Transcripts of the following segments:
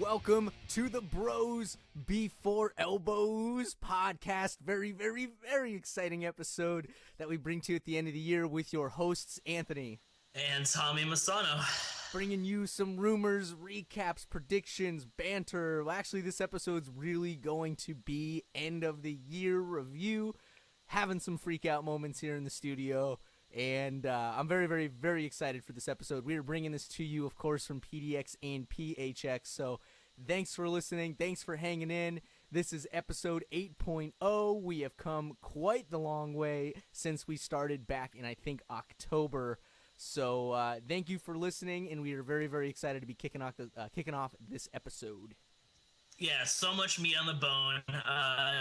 welcome to the Bros Before Elbows podcast. Very, very, very exciting episode that we bring to you at the end of the year with your hosts, Anthony and Tommy Masano. Bringing you some rumors, recaps, predictions, banter. Well, actually, this episode's really going to be end of the year review. Having some freak out moments here in the studio. And I'm very, very, very excited for this episode. We are bringing this to you, of course, from PDX and PHX. So thanks for listening. Thanks for hanging in. This is episode 8.0. We have come quite the long way since we started back in, I think, October. So thank you for listening, and we are very, very excited to be kicking off this episode. Yeah, so much meat on the bone.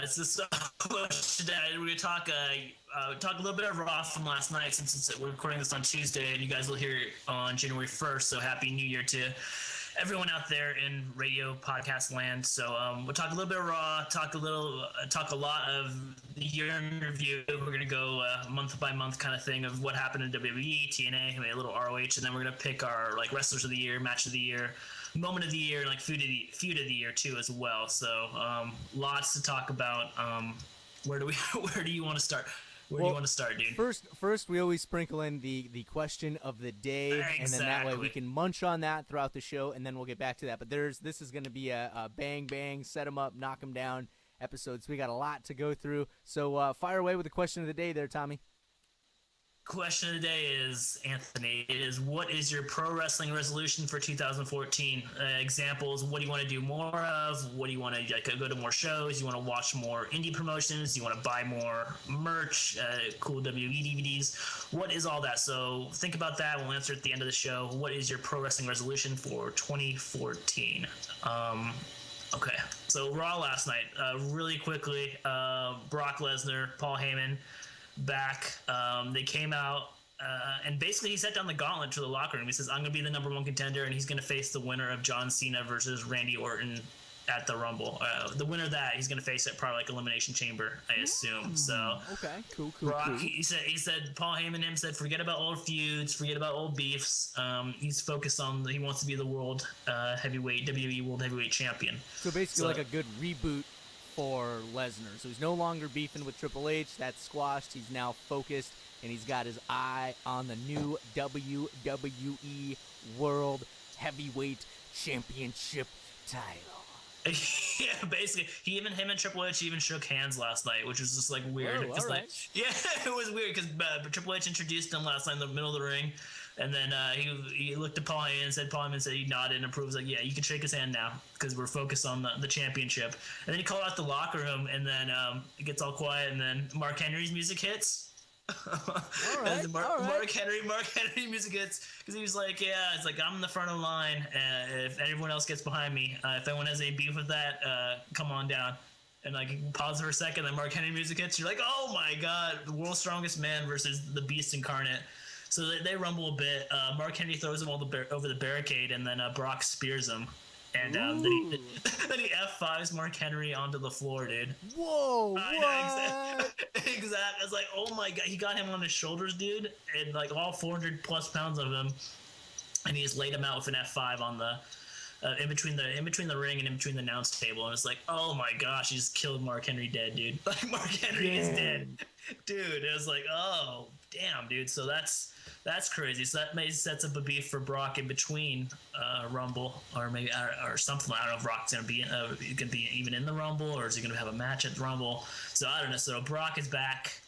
It's just so much today. We're going to talk a little bit of Raw from last night, since we're recording this on Tuesday, and you guys will hear it on January 1st. So happy New Year to everyone out there in radio podcast land. So we'll talk a little bit of Raw, talk a lot of the year in review. We're going to go month by month kind of thing of what happened in WWE, TNA, maybe a little ROH, and then we're going to pick our wrestlers of the year, match of the year, moment of the year, and feud of the year too as well. So lots to talk about. Where do you want to start? Where do you want to start, dude? First, we always sprinkle in the question of the day, Exactly. And then that way we can munch on that throughout the show, and then we'll get back to that. But this is going to be a bang bang, set them up, knock them down episode. So we got a lot to go through. So fire away with the question of the day, there, Tommy. Question of the day is, Anthony, what is your pro wrestling resolution for 2014? Examples, what do you want to do more of? What do you want to go to more shows? You want to watch more indie promotions? You want to buy more merch, cool WWE DVDs? What is all that? So think about that. We'll answer at the end of the show. What is your pro wrestling resolution for 2014? Okay, so Raw last night. Really quickly, Brock Lesnar, Paul Heyman, back. They came out and basically he set down the gauntlet to the locker room. He says, I'm going to be the number one contender, and he's going to face the winner of John Cena versus Randy Orton at the Rumble. The winner of that, he's going to face it probably Elimination Chamber, I assume. So okay, cool. Brock, he said Paul Heyman said, forget about old feuds, forget about old beefs. He's focused on, he wants to be the world heavyweight, WWE World Heavyweight Champion. So basically like a good reboot for Lesnar. So he's no longer beefing with Triple H. That's squashed. He's now focused, and he's got his eye on the new WWE World Heavyweight Championship title. Yeah, basically, him and Triple H even shook hands last night, which was just weird. Oh, all right. Yeah, it was weird because Triple H introduced him last night in the middle of the ring, and then he looked at Paul Heyman and said, he nodded and approved. Like, yeah, you can shake his hand now because we're focused on the championship. And then he called out the locker room, and then it gets all quiet, and then Mark Henry's music hits. All right, Mark Henry music hits because he was like, yeah, it's like I'm in the front of the line. If everyone else gets behind me, if anyone has any beef with that, come on down. And pause for a second, then Mark Henry music hits. You're like, oh my god, the world's strongest man versus the beast incarnate. So they rumble a bit. Mark Henry throws him over the barricade, and then Brock spears him. And then he F5s Mark Henry onto the floor, dude. Whoa! Exactly. I was like, oh my god, he got him on his shoulders, dude, and all 400 plus pounds of him, and he just laid him out with an F5 on the in between the ring and in between the announce table, and it's like, oh my gosh, he just killed Mark Henry dead, dude. Mark Henry is dead, dude. It was like, oh damn, dude. So that's crazy. So that maybe sets up a beef for Brock in between Rumble, or maybe or something. I don't know if Brock's gonna be even in the Rumble, or is he gonna have a match at the Rumble? So I don't know. So Brock is back.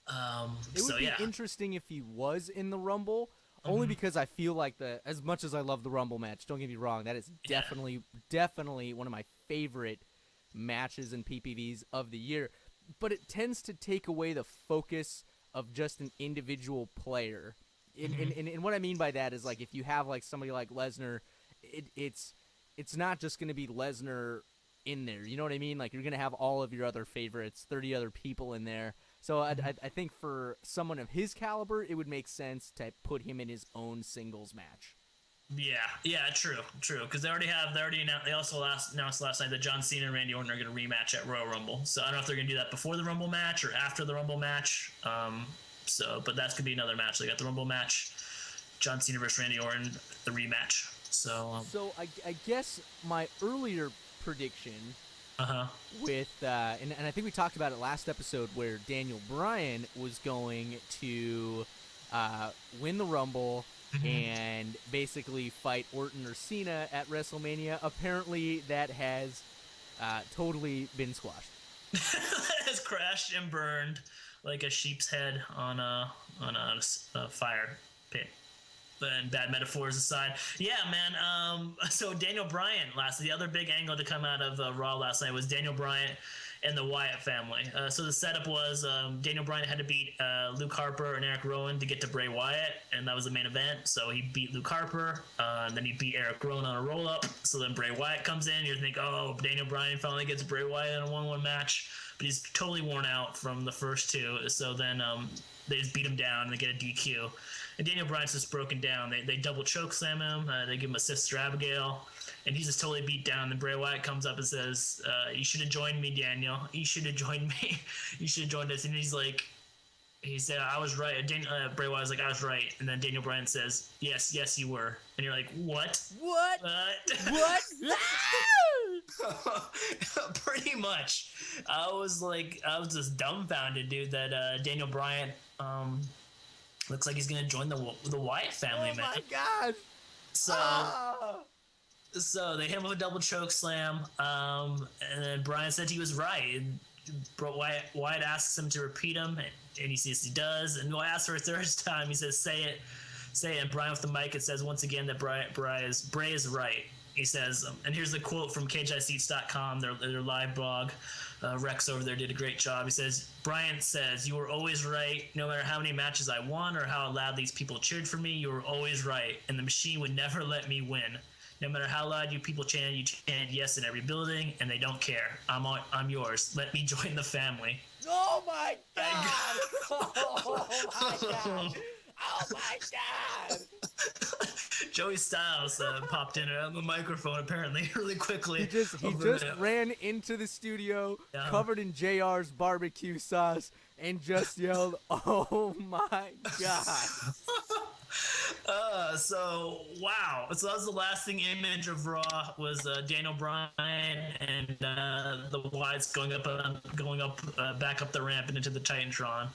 It would be interesting if he was in the Rumble, only because I feel like as much as I love the Rumble match, don't get me wrong, that is definitely one of my favorite matches and PPVs of the year. But it tends to take away the focus of just an individual player. And what I mean by that is if you have somebody like Lesnar, it's not just going to be Lesnar in there. You know what I mean? You're going to have all of your other favorites, 30 other people in there. So I think for someone of his caliber, it would make sense to put him in his own singles match. Yeah, true. Because they also announced last night that John Cena and Randy Orton are going to rematch at Royal Rumble. So I don't know if they're going to do that before the Rumble match or after the Rumble match. But that's going to be another match. They got the Rumble match John Cena versus Randy Orton, the rematch. So I guess my earlier prediction with and I think we talked about it last episode where Daniel Bryan was going to win the Rumble and basically fight Orton or Cena at WrestleMania. Apparently that has totally been squashed. That has crashed and burned like a sheep's head on a fire pit. And bad metaphors aside, yeah, man. So Daniel Bryan, the other big angle to come out of Raw last night was Daniel Bryan and the Wyatt family. So the setup was Daniel Bryan had to beat Luke Harper and Eric Rowan to get to Bray Wyatt, and that was the main event. So he beat Luke Harper, and then he beat Eric Rowan on a roll-up. So then Bray Wyatt comes in, you think, oh, Daniel Bryan finally gets Bray Wyatt in a 1-1 match, but he's totally worn out from the first two. So then they just beat him down and they get a DQ. And Daniel Bryan's just broken down. They double choke slam him. They give him a Sister Abigail, and he's just totally beat down. And Bray Wyatt comes up and says, "You should have joined me, Daniel. You should have joined me. You should have joined us." And he said, "I was right." Bray Wyatt's like, "I was right." And then Daniel Bryan says, "Yes, you were." And you're like, "What? What? Pretty much. I was just dumbfounded, dude. That Daniel Bryan looks like he's gonna join the Wyatt family, man. Oh my god! So they hit him with a double choke slam, and then Bryan said he was right. And Wyatt asks him to repeat him, and he says he does. And Wyatt asks for a third time. He says, "Say it." And Bryan with the mic, it says once again that Bray is right. He says, and here's the quote from CageEyeSeats.com, their live blog. Rex over there did a great job. He says, Bryan says, "You were always right. No matter how many matches I won or how loud these people cheered for me, you were always right. And the machine would never let me win. No matter how loud you people chanted, you chanted yes in every building, and they don't care. I'm yours. Let me join the family." Oh my god! Oh my god! Oh my god! Joey Styles popped in on the microphone apparently really quickly. He just ran into the studio covered in JR's barbecue sauce and just yelled, "Oh my god!" So wow. So that was the lasting image of Raw was Daniel Bryan and the Wyatts going up back up the ramp and into the Titantron,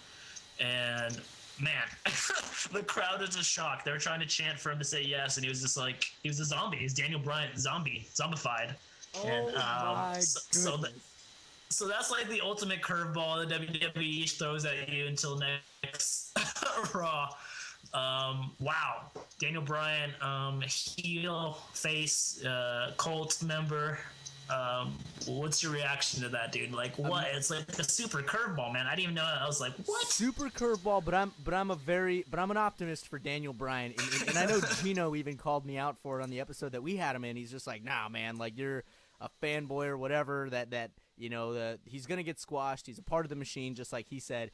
and man, the crowd was just shocked. They were trying to chant for him to say yes, and he was just like, he was a zombie. He's Daniel Bryan, zombified. Oh my goodness. So that's like the ultimate curveball that WWE throws at you until next Raw. Wow. Daniel Bryan, heel, face, cult member. What's your reaction to that, dude? Like, what? It's like a super curveball, man. I didn't even know. I was like, what? Super curveball, but I'm an optimist for Daniel Bryan, and I know Gino even called me out for it on the episode that we had him in. He's just like, "Nah, man, like you're a fanboy or whatever. That he's gonna get squashed. He's a part of the machine, just like he said,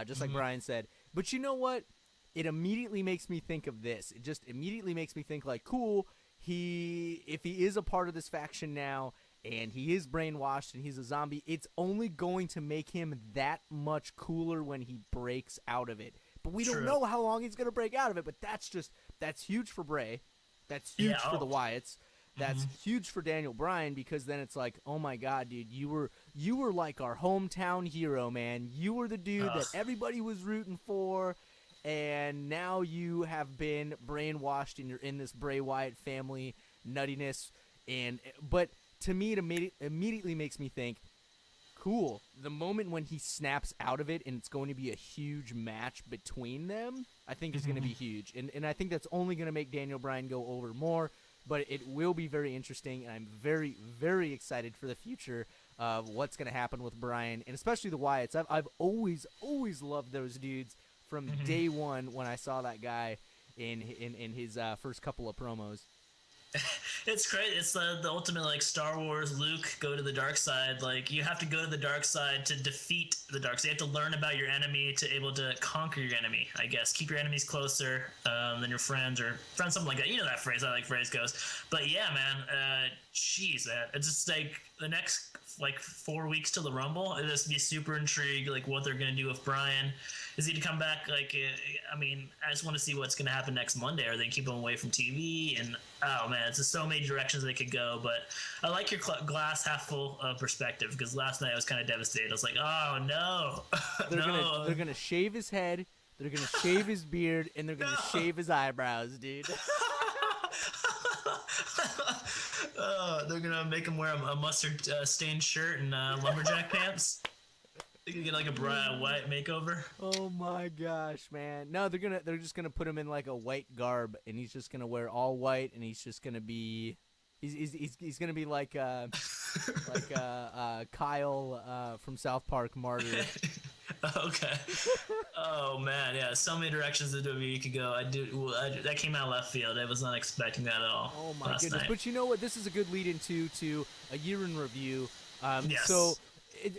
just like Bryan said." But you know what? It immediately makes me think of this. It just immediately makes me think like, cool. If he is a part of this faction now, and he is brainwashed and he's a zombie, it's only going to make him that much cooler when he breaks out of it. But we don't know how long he's going to break out of it, but that's huge for Bray. That's huge for the Wyatts. That's huge for Daniel Bryan, because then it's like, oh my god, dude, you were like our hometown hero, man. You were the dude that everybody was rooting for, and now you have been brainwashed and you're in this Bray Wyatt family nuttiness. But to me, it immediately makes me think, cool, the moment when he snaps out of it and it's going to be a huge match between them, I think is going to be huge. And I think that's only going to make Daniel Bryan go over more, but it will be very interesting, and I'm very, very excited for the future of what's going to happen with Bryan, and especially the Wyatts. I've always loved those dudes from day one when I saw that guy in his first couple of promos. It's great. It's the ultimate, like, Star Wars, Luke, go to the dark side. Like, you have to go to the dark side to defeat the dark side. You have to learn about your enemy to able to conquer your enemy, I guess. Keep your enemies closer than your friends, something like that. You know that phrase, how that phrase goes. But yeah, man, jeez, man. It's just like, the next like 4 weeks till the Rumble. I'd just be super intrigued, like what they're gonna do with Bryan. Is he to come back? Like, I mean, I just want to see what's gonna happen next Monday. Are they keep him away from TV? And oh man, it's just so many directions they could go. But I like your glass half full perspective, because last night I was kind of devastated. I was like, oh no, they're gonna shave his head. They're gonna shave his beard, and they're gonna shave his eyebrows, dude. They're gonna make him wear a mustard stained shirt and lumberjack pants. They're gonna get like a Bryan Wyatt makeover. Oh my gosh, man! No, they're just gonna put him in like a white garb, and he's just gonna wear all white, and he's just gonna be he's gonna be like Kyle from South Park Martyr. Okay. Oh man, yeah. So many directions the WWE could go. That came out of left field. I was not expecting that at all. Oh my goodness! Night. But you know what? This is a good lead into a year in review. Yes. So,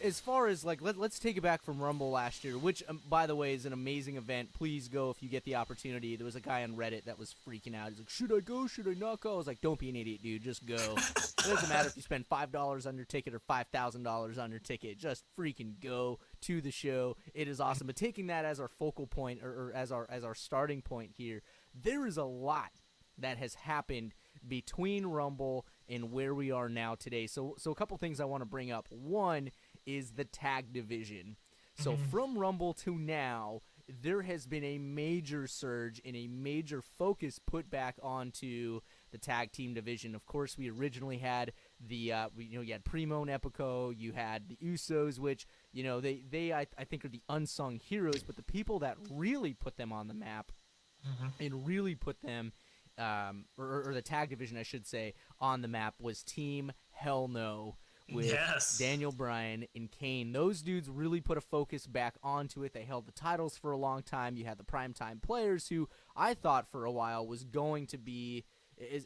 as far as like, let's take it back from Rumble last year, which by the way is an amazing event. Please go if you get the opportunity. There was a guy on Reddit that was freaking out. He's like, "Should I go? Should I not go?" I was like, "Don't be an idiot, dude. Just go. It doesn't matter if you spend $5 on your ticket or $5,000 on your ticket. Just freaking go to the show. It is awesome." But taking that as our focal point or as our starting point here, there is a lot that has happened between Rumble and where we are now today. So a couple things I want to bring up. One is the tag division. So from Rumble to now, there has been a major surge and a major focus put back onto the tag team division. Of course, we originally had you had Primo and Epico, you had the Usos, which they I think are the unsung heroes, but the people that really put them on the map and really put them or the tag division, I should say, on the map was Team Hell No. With Daniel Bryan and Kane. Those dudes really put a focus back onto it. They held the titles for a long time. You had the primetime players, who I thought for a while was going to be,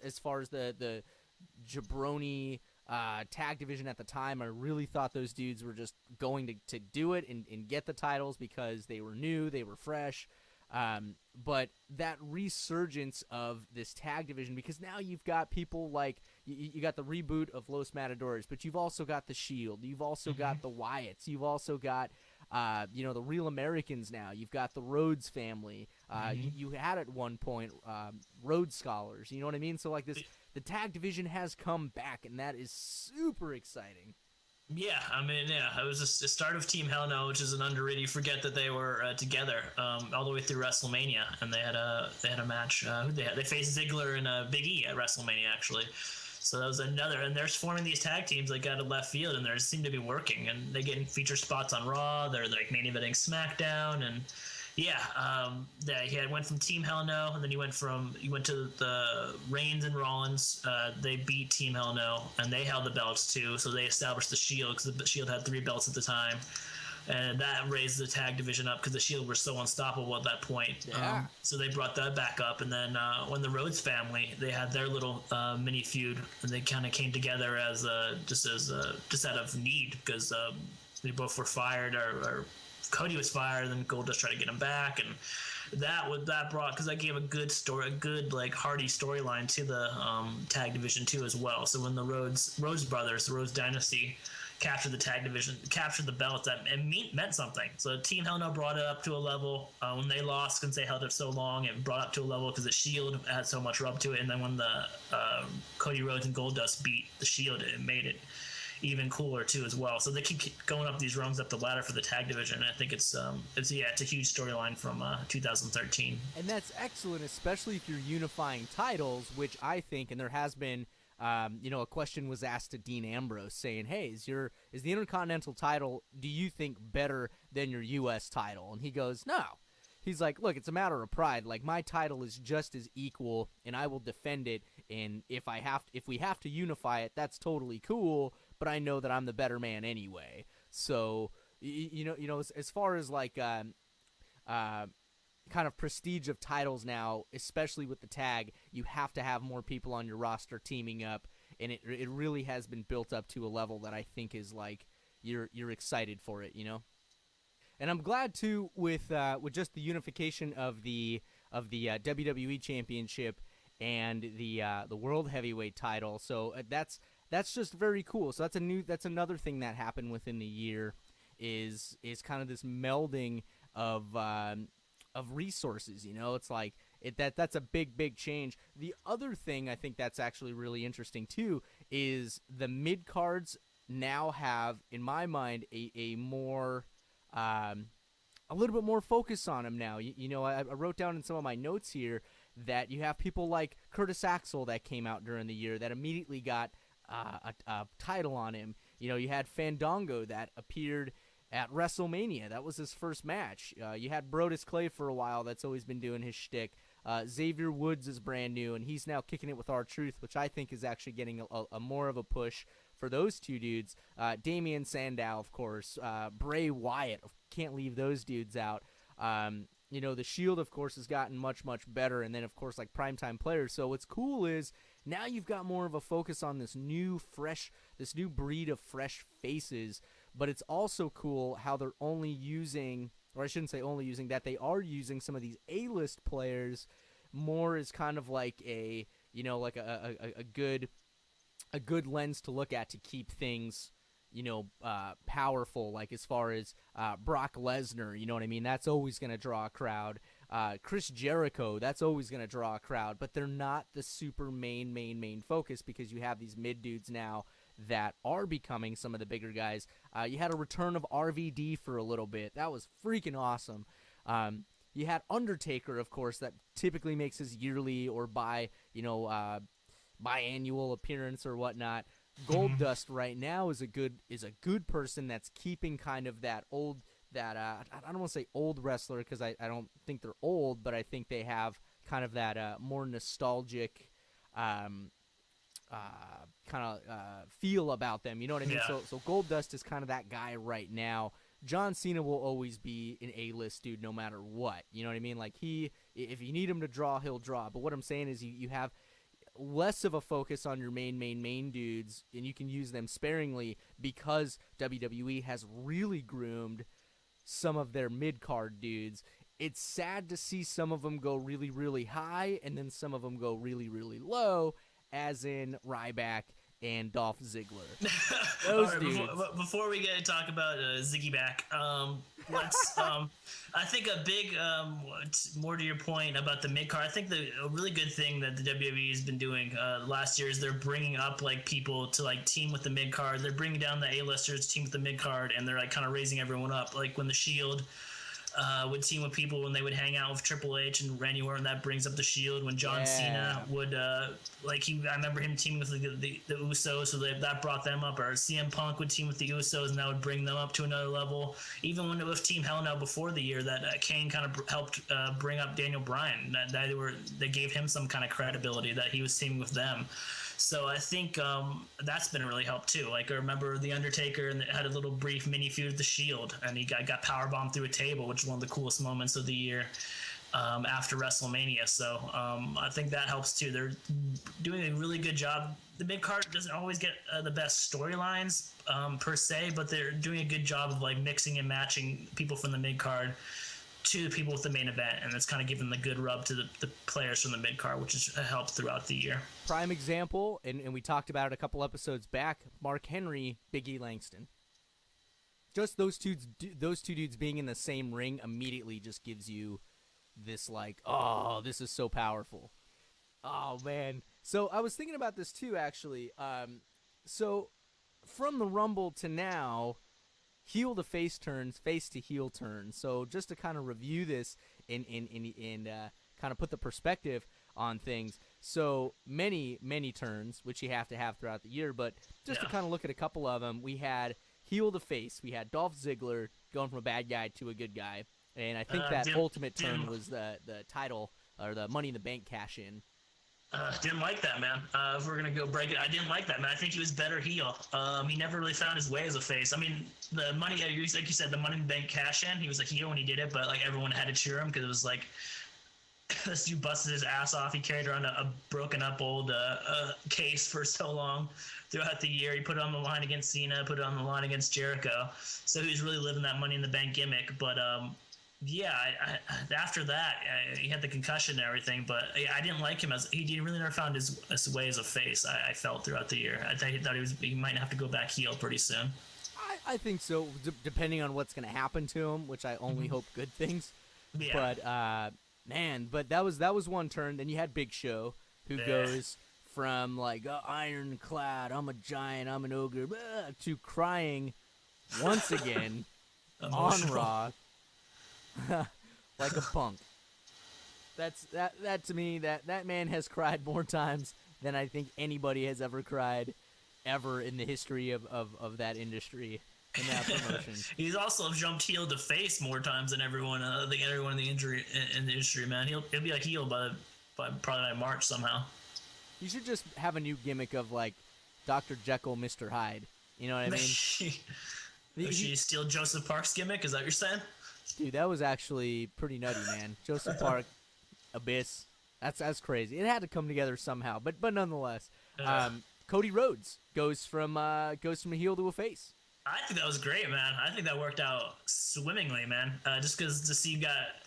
as far as the jabroni tag division at the time, I really thought those dudes were just going to do it and get the titles because they were new, they were fresh. But that resurgence of this tag division, because now you've got people like, you got the reboot of Los Matadores, but you've also got the Shield, you've also got the Wyatts, you've also got, the Real Americans now, you've got the Rhodes family, you had at one point, Rhodes Scholars, you know what I mean? So like the tag division has come back, and that is super exciting. Yeah, I mean, it was the start of Team Hell No, which is an underrated. You forget that they were together all the way through WrestleMania, and they had a match. They faced Ziggler and Big E at WrestleMania, actually. So that was another, and they're forming these tag teams like out of left field, and they seem to be working, and they getting feature spots on Raw. They're like main eventing SmackDown, and he went from Team Hell No, and then he went to the Reigns and Rollins. They beat Team Hell No, and they held the belts too. So they established the Shield, because the Shield had 3 belts at the time, and that raised the tag division up because the Shield were so unstoppable at that point. Yeah. So they brought that back up, and then when the Rhodes family, they had their little mini feud, and they kind of came together as just out of need, because they both were fired or Cody was fired, and then Goldust tried to get him back, and that brought, because that gave a good story, a good like hearty storyline to the tag division too as well. So when the Rhodes brothers, the Rhodes dynasty, captured the tag division, captured the belt, that it meant something. So Team Hell No brought it up to a level. When they lost, since they held it so long, it brought up to a level because the Shield had so much rub to it. And then when the Cody Rhodes and Goldust beat the Shield, it made it even cooler too as well. So they keep going up these rungs up the ladder for the tag division. And I think it's a huge storyline from 2013. And that's excellent, especially if you're unifying titles, which I think, and there has been, a question was asked to Dean Ambrose saying, "Hey, is the Intercontinental title, do you think, better than your U.S. title?" And he goes, "No." He's like, "Look, it's a matter of pride. Like, my title is just as equal, and I will defend it. And if we have to unify it, that's totally cool. But I know that I'm the better man anyway." So, as far as like kind of prestige of titles now, especially with the tag, you have to have more people on your roster teaming up, and it really has been built up to a level that I think is like you're excited for it, And I'm glad too with just the unification of the WWE Championship and the World Heavyweight title. So that's that's just very cool. So that's another thing that happened within the year is kind of this melding of resources. It's like that's a big change. The other thing I think that's actually really interesting too is the mid cards now have, in my mind, a more a little bit more focus on them now. I wrote down in some of my notes here that you have people like Curtis Axel that came out during the year that immediately got a title on him. You had Fandango that appeared at WrestleMania. That was his first match. You had Brodus Clay for a while. That's always been doing his shtick. Xavier Woods is brand new, and he's now kicking it with R-Truth, which I think is actually getting a more of a push for those two dudes. Damian Sandow, of course. Bray Wyatt. Can't leave those dudes out. The Shield, of course, has gotten much better, and then, of course, like primetime players. So what's cool is now you've got more of a focus on this new breed of fresh faces, but it's also cool how they're only using, or I shouldn't say only using, that they are using some of these A-list players more as kind of like a good lens to look at to keep things powerful, like as far as Brock Lesnar, you know what I mean? That's always going to draw a crowd. Chris Jericho, that's always going to draw a crowd, but they're not the super main focus because you have these mid dudes now that are becoming some of the bigger guys. You had a return of RVD for a little bit. That was freaking awesome. You had Undertaker, of course, that typically makes his yearly or biannual appearance or whatnot. Goldust right now is a good person that's keeping kind of that old, I don't want to say old wrestler because I don't think they're old, but I think they have kind of that more nostalgic kind of feel about them. You know what I mean? Yeah. So Goldust is kind of that guy right now. John Cena will always be an A-list dude no matter what. You know what I mean? Like if you need him to draw, he'll draw. But what I'm saying is you have less of a focus on your main dudes, and you can use them sparingly because WWE has really groomed some of their mid-card dudes. It's sad to see some of them go really high and then some of them go really low, as in Ryback and Dolph Ziggler. Those right, dudes. Before we get to talk about Ziggy back, let's. I think a big, more to your point about the mid card. I think a really good thing that the WWE has been doing last year is they're bringing up like people to like team with the mid card. They're bringing down the A-listers, team with the mid card, and they're like kind of raising everyone up. Like when the Shield would team with people when they would hang out with Triple H and Randy Orton, that brings up the Shield. When John Cena would I remember him teaming with the Usos, so that brought them up. Or CM Punk would team with the Usos, and that would bring them up to another level. Even when it was Team Hell No before the year, that Kane kind of helped bring up Daniel Bryan. They gave him some kind of credibility that he was teaming with them. So I think that's been a really help too. Like I remember the Undertaker and had a little brief mini feud with the Shield, and he got powerbombed through a table, which is one of the coolest moments of the year after WrestleMania. So I think that helps too. They're doing a really good job. The mid card doesn't always get the best storylines per se, but they're doing a good job of like mixing and matching people from the mid card to the people with the main event, and it's kind of giving the good rub to the players from the mid-card, which has helped throughout the year. Prime example, and we talked about it a couple episodes back, Mark Henry, Big E Langston. Just those two dudes being in the same ring immediately just gives you this like, oh, this is so powerful. Oh, man. So I was thinking about this too, actually. So from the Rumble to now, heel to face turns, face to heel turns. So just to kind of review this and kind of put the perspective on things. So many turns, which you have to have throughout the year. But just to kind of look at a couple of them, we had heel to face. We had Dolph Ziggler going from a bad guy to a good guy. And I think that ultimate turn was the title or the Money in the Bank cash in. Didn't like that, man. If we're gonna go break it, I didn't like that, man. I think he was better heel. He never really found his way as a face. I mean, the money, like you said, the Money in the Bank cash in. He was a heel when he did it, but like everyone had to cheer him because it was like this dude busted his ass off. He carried around a broken up old case for so long throughout the year. He put it on the line against Cena, put it on the line against Jericho. So he was really living that Money in the Bank gimmick. But Yeah, after that, he had the concussion and everything, but I didn't like him he didn't really never found his way as a face. I felt throughout the year. I thought he might have to go back heel pretty soon. I think so, depending on what's going to happen to him, which I only hope good things. Yeah. But man, but that was one turn. Then you had Big Show, who goes from like ironclad, I'm a giant, I'm an ogre, to crying once again on Raw. Like a punk. That to me, that man has cried more times than I think anybody has ever cried ever in the history of that industry and that promotion. He's also jumped heel to face more times than everyone in the industry, man. He'll be a heel by probably by March somehow. You should just have a new gimmick of like Dr. Jekyll, Mr. Hyde. You know what I mean? She steal Joseph Park's gimmick? Is that what you're saying? Dude, that was actually pretty nutty, man. Joseph Park, Abyss. That's crazy. It had to come together somehow, but nonetheless, Cody Rhodes goes from a heel to a face. I think that was great, man. I think that worked out swimmingly, man. Just because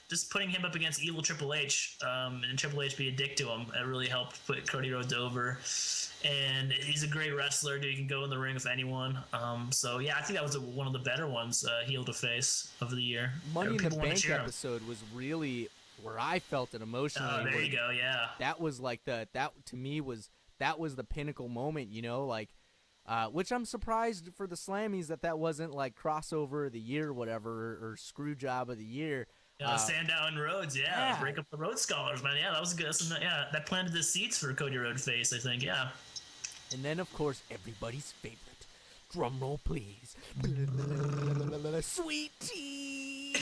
just putting him up against evil Triple H, and Triple H be a dick to him, it really helped put Cody Rhodes over. And he's a great wrestler, dude. He can go in the ring with anyone. So yeah, I think that was one of the better ones, heel to face of the year. Money in the Bank episode was really where I felt it emotionally. Oh, there you go, yeah. That was like that to me was the pinnacle moment, you know, like. Which I'm surprised for the Slammies that wasn't like crossover of the year, whatever, or screw job of the year. Sandow and Rhodes, yeah. Break up the Rhodes Scholars, man. Yeah, that was good. That planted the seeds for Cody Rhodes face, I think. Yeah. And then, of course, everybody's favorite. Drum roll, please. Sweet tea.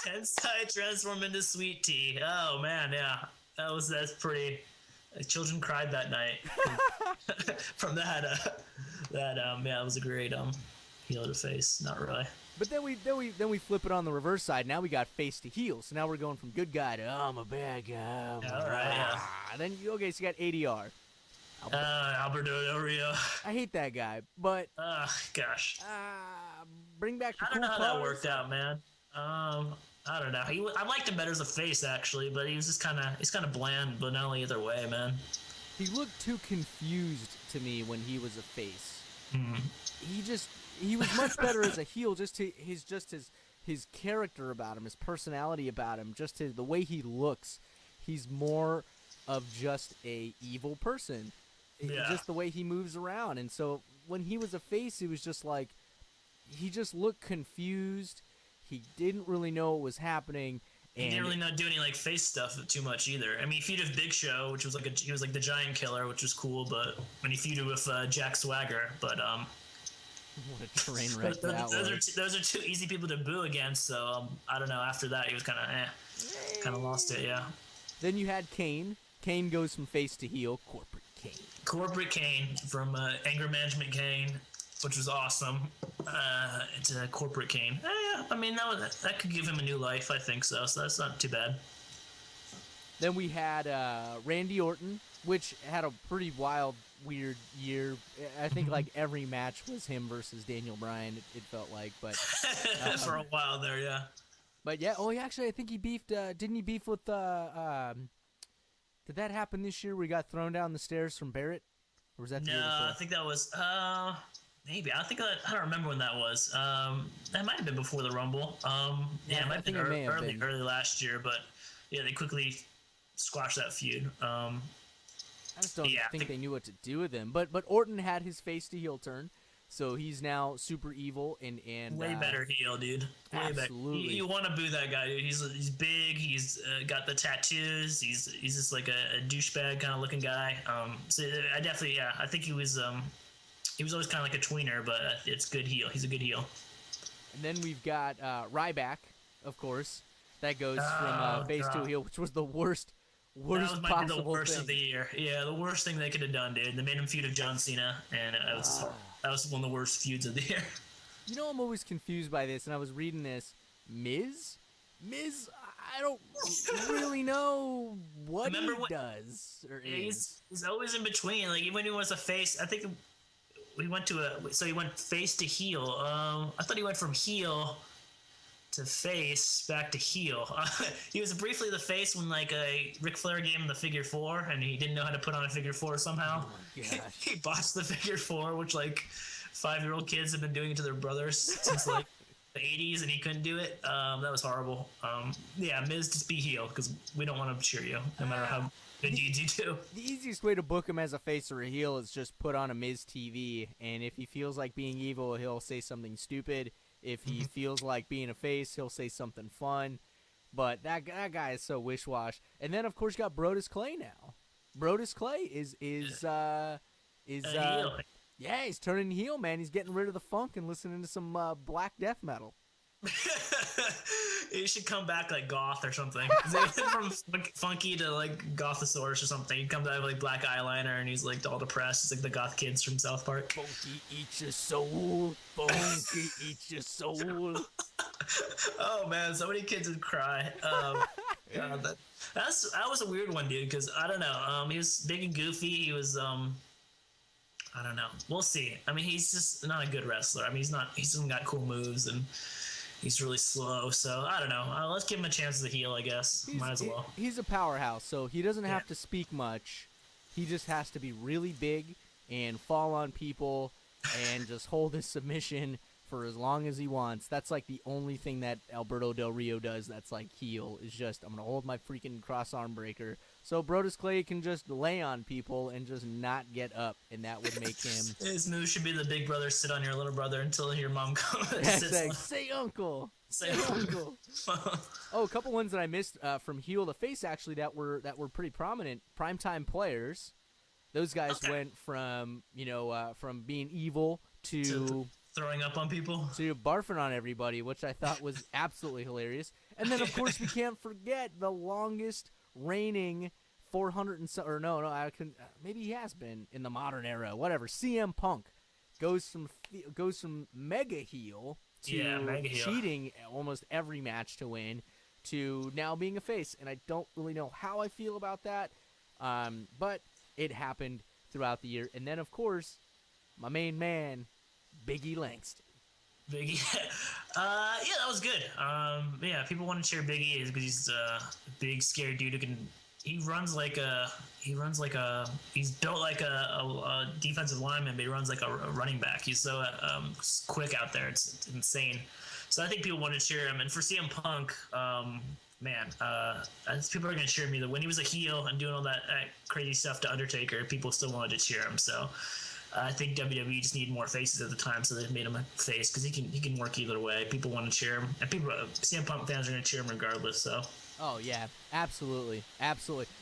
Tensai transform into Sweet Tea. Oh man, yeah. That's pretty. Children cried that night from that. Yeah, it was a great heel to face. Not really. But then we flip it on the reverse side. Now we got face to heel. So now we're going from good guy to I'm a bad guy. All right. Yeah. Then so you got ADR. Alberto Del Rio. I hate that guy, but gosh. Bring back the I don't know how that worked out, man. I don't know. I liked him better as a face, actually, but he was just kind of bland, but not either way, man. He looked too confused to me when he was a face. Mm-hmm. He was much better as a heel. His character about him, his personality about him, the way he looks. He's more of just a evil person. Yeah. Just the way he moves around. And so when he was a face, it was just like he just looked confused. He didn't really know what was happening. And he didn't really not do any like face stuff too much either. I mean, he feuded with Big Show, which was he was like the Giant Killer, which was cool. But when he feuded with Jack Swagger, what a train wreck that was. Those are two easy people to boo against. So I don't know. After that, he was kind of lost it. Yeah. Then you had Kane. Kane goes from face to heel. Corporate Kane from Anger Management Kane, which was awesome. It's a Corporate Kane. Yeah, I mean that could give him a new life. I think so. So that's not too bad. Then we had Randy Orton, which had a pretty wild, weird year. I think like every match was him versus Daniel Bryan. It felt like, but for a while there, yeah. But yeah, actually, I think he beefed. Didn't he beef with? Did that happen this year? Where he got thrown down the stairs from Barrett, or was that? The year before? I think that was. Maybe I don't remember when that was. That might have been before the Rumble. It might have been early last year, but yeah, they quickly squashed that feud. I just don't think they knew what to do with him. But Orton had his face to heel turn, so he's now super evil and way better heel, dude. Way absolutely. Better. You want to boo that guy, dude. He's big. He's got the tattoos. He's just like a douchebag kind of looking guy. So I definitely I think he was always kind of like a tweener, but it's good heel. He's a good heel. And then we've got Ryback, of course. That goes from face to heel, which was the worst that might be the worst of the year. Yeah, the worst thing they could have done, dude. They made him feud with John Cena, and that was one of the worst feuds of the year. You know, I'm always confused by this, and I was reading this. Miz, I don't really know what does or is. He's always in between. Like even when he was a face, I think he went face to heel. I thought he went from heel to face back to heel. He was briefly the face when like Ric Flair gave him the figure 4 and he didn't know how to put on a figure 4 somehow. Oh my gosh. He botched the figure 4, which like 5-year-old kids have been doing it to their brothers since like the 80s, and he couldn't do it. That was horrible. Yeah, Miz, just be heel because we don't want to cheer you no matter how good deeds you do. The easiest way to book him as a face or a heel is just put on a Miz TV, and if he feels like being evil, he'll say something stupid. If he feels like being a face, he'll say something fun. But that guy is so wish-wash. And then, of course, you got Brodus Clay now. Brodus Clay is heel. Yeah, he's turning heel, man. He's getting rid of the funk and listening to some black death metal. He should come back like goth or something. From funky to like gothosaurus or something. He comes out with like black eyeliner and he's like all depressed. It's like the goth kids from South Park. Funky eat your soul. Funky eat your soul. Oh man, so many kids would cry. God, that was a weird one, dude. Because I don't know. He was big and goofy. He was I don't know. We'll see. I mean, he's just not a good wrestler. I mean, he hasn't got cool moves and he's really slow. So I don't know. Let's give him a chance as a heel, I guess. Might as well. He's a powerhouse, so he doesn't have to speak much. He just has to be really big and fall on people and just hold his submission for as long as he wants. That's like the only thing that Alberto Del Rio does that's like heel is just, I'm going to hold my freaking cross arm breaker. So Brodus Clay can just lay on people and just not get up, and that would make him... His move should be the big brother sit on your little brother until your mom comes. Say uncle. Say uncle. Oh, a couple ones that I missed from heel to face, actually, that were pretty prominent. Primetime players. Those guys went from, from being evil to throwing up on people, to barfing on everybody, which I thought was absolutely hilarious. And then, of course, we can't forget the longest reigning 400 and so, or no, I can maybe he has been in the modern era. Whatever. CM Punk goes from mega heel to cheating almost every match to win to now being a face, and I don't really know how I feel about that. But it happened throughout the year, and then of course, my main man, Biggie Langston. Biggie, yeah, that was good. Yeah, people want to cheer Biggie because he's a big, scary dude who can. He's built like a defensive lineman, but he runs like a running back. He's so quick out there. It's insane. So I think people want to cheer him. And for CM Punk, people are going to cheer him either. When he was a heel and doing all that crazy stuff to Undertaker, people still wanted to cheer him. So I think WWE just needed more faces at the time, so they made him a face because he can work either way. People want to cheer him, and CM Punk fans are going to cheer him regardless. So. Oh yeah, absolutely.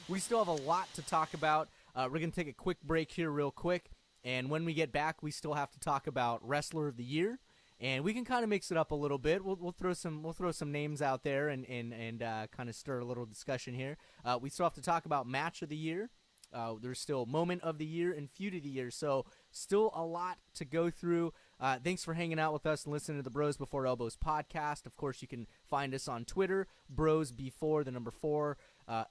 We still have a lot to talk about. We're going to take a quick break here, real quick, and when we get back, we still have to talk about Wrestler of the Year. And we can kind of mix it up a little bit. We'll throw some names out there and kind of stir a little discussion here. We still have to talk about Match of the Year. There's still Moment of the Year and Feud of the Year. So still a lot to go through. Thanks for hanging out with us and listening to the Bros Before Elbows podcast. Of course, you can find us on Twitter, Bros Before 4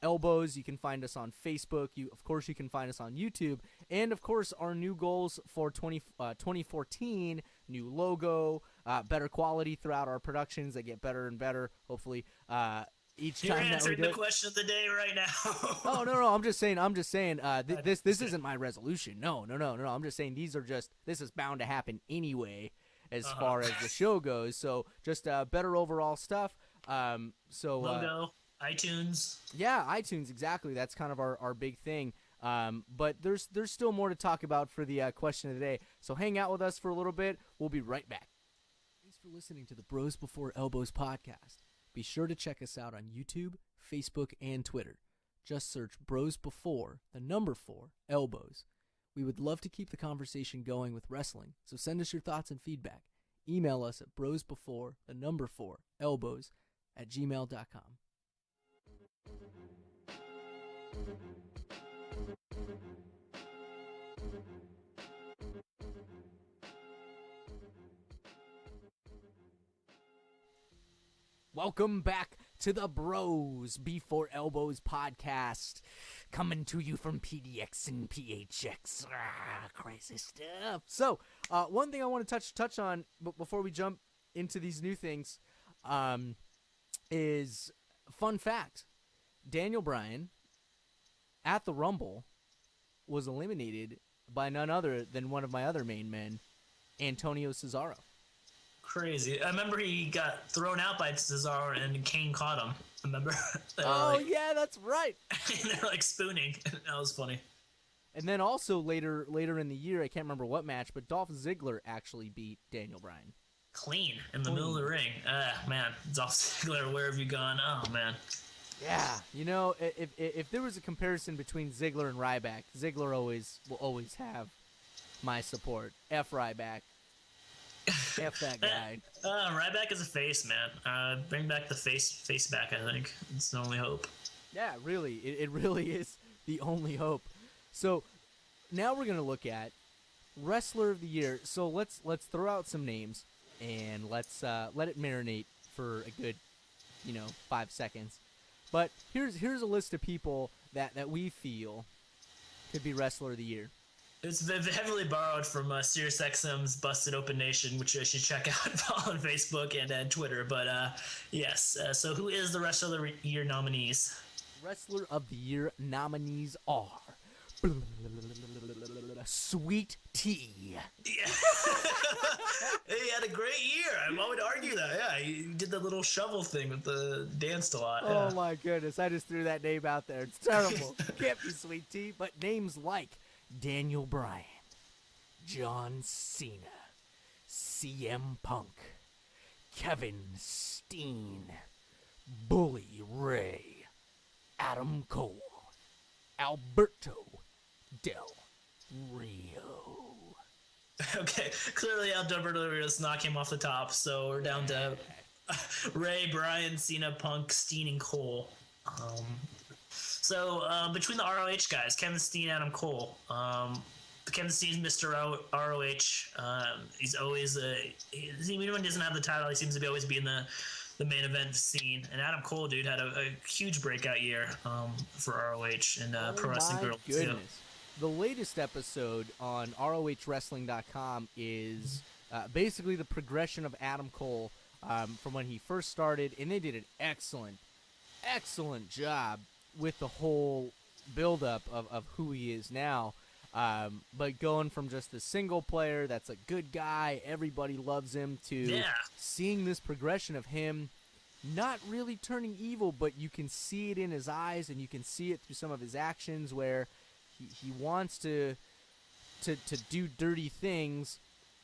Elbows. You can find us on Facebook. Of course, you can find us on YouTube. And, of course, our new goals for 2014, new logo, better quality throughout our productions. They get better and better, hopefully, each You're time that we answering do the it. question of the day right now. Oh no! I'm just saying. This isn't my resolution. No. I'm just saying this is bound to happen anyway, as far as the show goes. So just better overall stuff. Logo, iTunes. Yeah, iTunes, exactly. That's kind of our big thing. But there's still more to talk about for the question of the day. So hang out with us for a little bit. We'll be right back. Thanks for listening to the Bros Before Elbows podcast. Be sure to check us out on YouTube, Facebook, and Twitter. Just search Bros Before 4 Elbows. We would love to keep the conversation going with wrestling, so send us your thoughts and feedback. Email us at brosbefore 4 Elbows @gmail.com. Welcome back to the Bros Before Elbows podcast, coming to you from PDX and PHX. Crazy stuff. So, one thing I want to touch on before we jump into these new things, is fun fact. Daniel Bryan at the Rumble was eliminated by none other than one of my other main men, Antonio Cesaro. Crazy. I remember he got thrown out by Cesaro and Kane caught him. Remember? Yeah, that's right. And they're like spooning. That was funny. And then also later in the year, I can't remember what match, but Dolph Ziggler actually beat Daniel Bryan. Clean in the middle of the ring. Man, Dolph Ziggler, where have you gone? Oh, man. Yeah, if there was a comparison between Ziggler and Ryback, Ziggler will always have my support. F Ryback. F that guy. Ryback is a face, man. Bring back the face back, I think. It's the only hope. Yeah, really. It really is the only hope. So now we're going to look at Wrestler of the Year. So let's throw out some names and let's let it marinate for a good, 5 seconds. But here's a list of people that we feel could be Wrestler of the Year. It's heavily borrowed from SiriusXM's Busted Open Nation, which you should check out on Facebook and Twitter. But yes, so who is the Wrestler of the Year nominees? Wrestler of the Year nominees are Sweet Tea. Yeah. He had a great year. I would argue that. Yeah, he did the little shovel thing with the danced a lot. Yeah. Oh my goodness, I just threw that name out there. It's terrible. Can't be Sweet Tea, but names like Daniel Bryan, John Cena, CM Punk, Kevin Steen, Bully Ray, Adam Cole, Alberto Del Rio. Okay, clearly Alberto Del Rio just knocked him off the top, so we're down to Ray, Bryan, Cena, Punk, Steen, and Cole. So between the ROH guys, Kevin Steen, Adam Cole. Kevin Steen's Mr. ROH. He's always even when he doesn't have the title, he seems to be always be in the main event scene. And Adam Cole, dude, had a huge breakout year for ROH and Pro Wrestling Girls too. The latest episode on ROHWrestling.com is basically the progression of Adam Cole from when he first started, and they did an excellent job with the whole build-up of who he is now. But going from just a single player that's a good guy, everybody loves him, to seeing this progression of him not really turning evil, but you can see it in his eyes and you can see it through some of his actions where he wants to do dirty things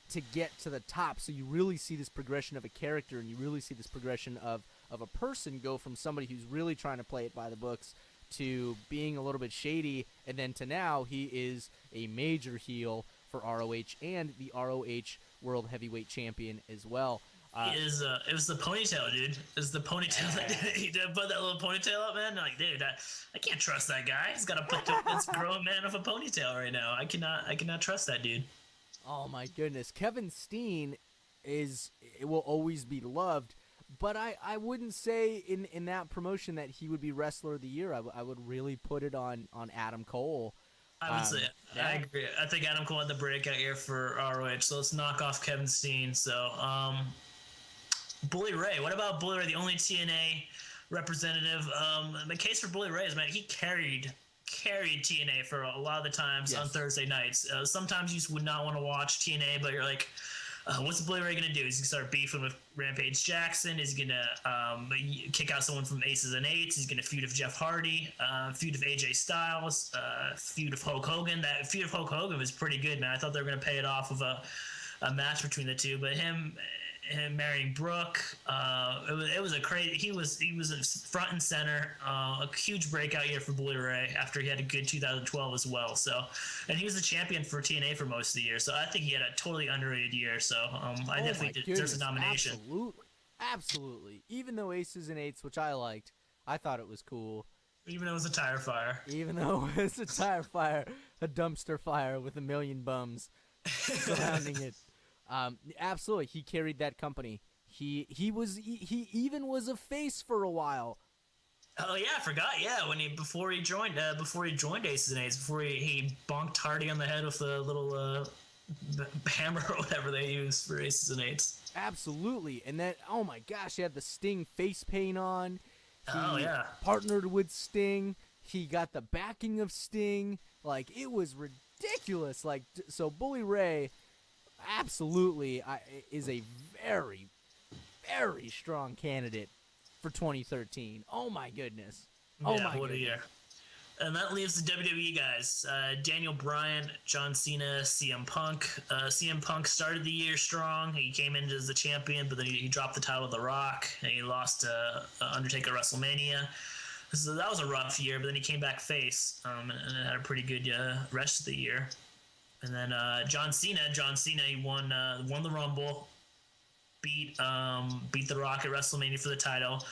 to get to the top. So you really see this progression of a character, and you really see this progression of a person go from somebody who's really trying to play it by the books to being a little bit shady, and then to now he is a major heel for ROH and the ROH World Heavyweight Champion as well. It was the ponytail, dude. It was the ponytail that he did put that little ponytail up, man. Like, dude, I can't trust that guy. He's got to put this grown man with a ponytail right now. I cannot trust that dude. Oh my goodness, Kevin Steen will always be loved, but I wouldn't say in that promotion that he would be Wrestler of the Year. I would really put it on Adam Cole. I would say I agree. I think Adam Cole had the breakout year for ROH, so let's knock off Kevin Steen. So, Bully Ray. What about Bully Ray, the only TNA representative? The case for Bully Ray is, man, he carried TNA for a lot of the times on Thursday nights. Sometimes you would not want to watch TNA, but you're like, what's Bully Ray going to do? Is he going to start beefing with Rampage Jackson? Is he going to kick out someone from Aces and Eights? He's going to feud with Jeff Hardy, feud with AJ Styles, feud with Hulk Hogan. That feud of Hulk Hogan was pretty good, man. I thought they were going to pay it off of a match between the two, but him marrying Brooke, it was a crazy. He was front and center, a huge breakout year for Bully Ray after he had a good 2012 as well. So, and he was the champion for TNA for most of the year. So I think he had a totally underrated year. So I definitely deserves a nomination. Absolutely. Even though Aces and Eights, which I liked, I thought it was cool. Even though it was a tire fire. Even though it was a tire fire, a dumpster fire with a million bums surrounding it. Absolutely, he carried that company. He even was a face for a while. Oh yeah, I forgot. Yeah, before he joined Aces and Eights, before he bonked Hardy on the head with a little hammer or whatever they use for aces and eights. Absolutely. And then, oh my gosh, he had the Sting face paint on. He Yeah. partnered with Sting. He got the backing of Sting. Like, it was ridiculous. Like, so Bully Ray absolutely is a very, very strong candidate for 2013. Oh my goodness. Oh my what goodness. a year. And that leaves the WWE guys. Daniel Bryan, John Cena, CM Punk. CM Punk started the year strong. He came in as the champion, but then he dropped the title to The Rock, and he lost to Undertaker at WrestleMania. So that was a rough year, but then he came back face and had a pretty good rest of the year. And then John Cena, he won the Rumble, beat The Rock at WrestleMania for the title,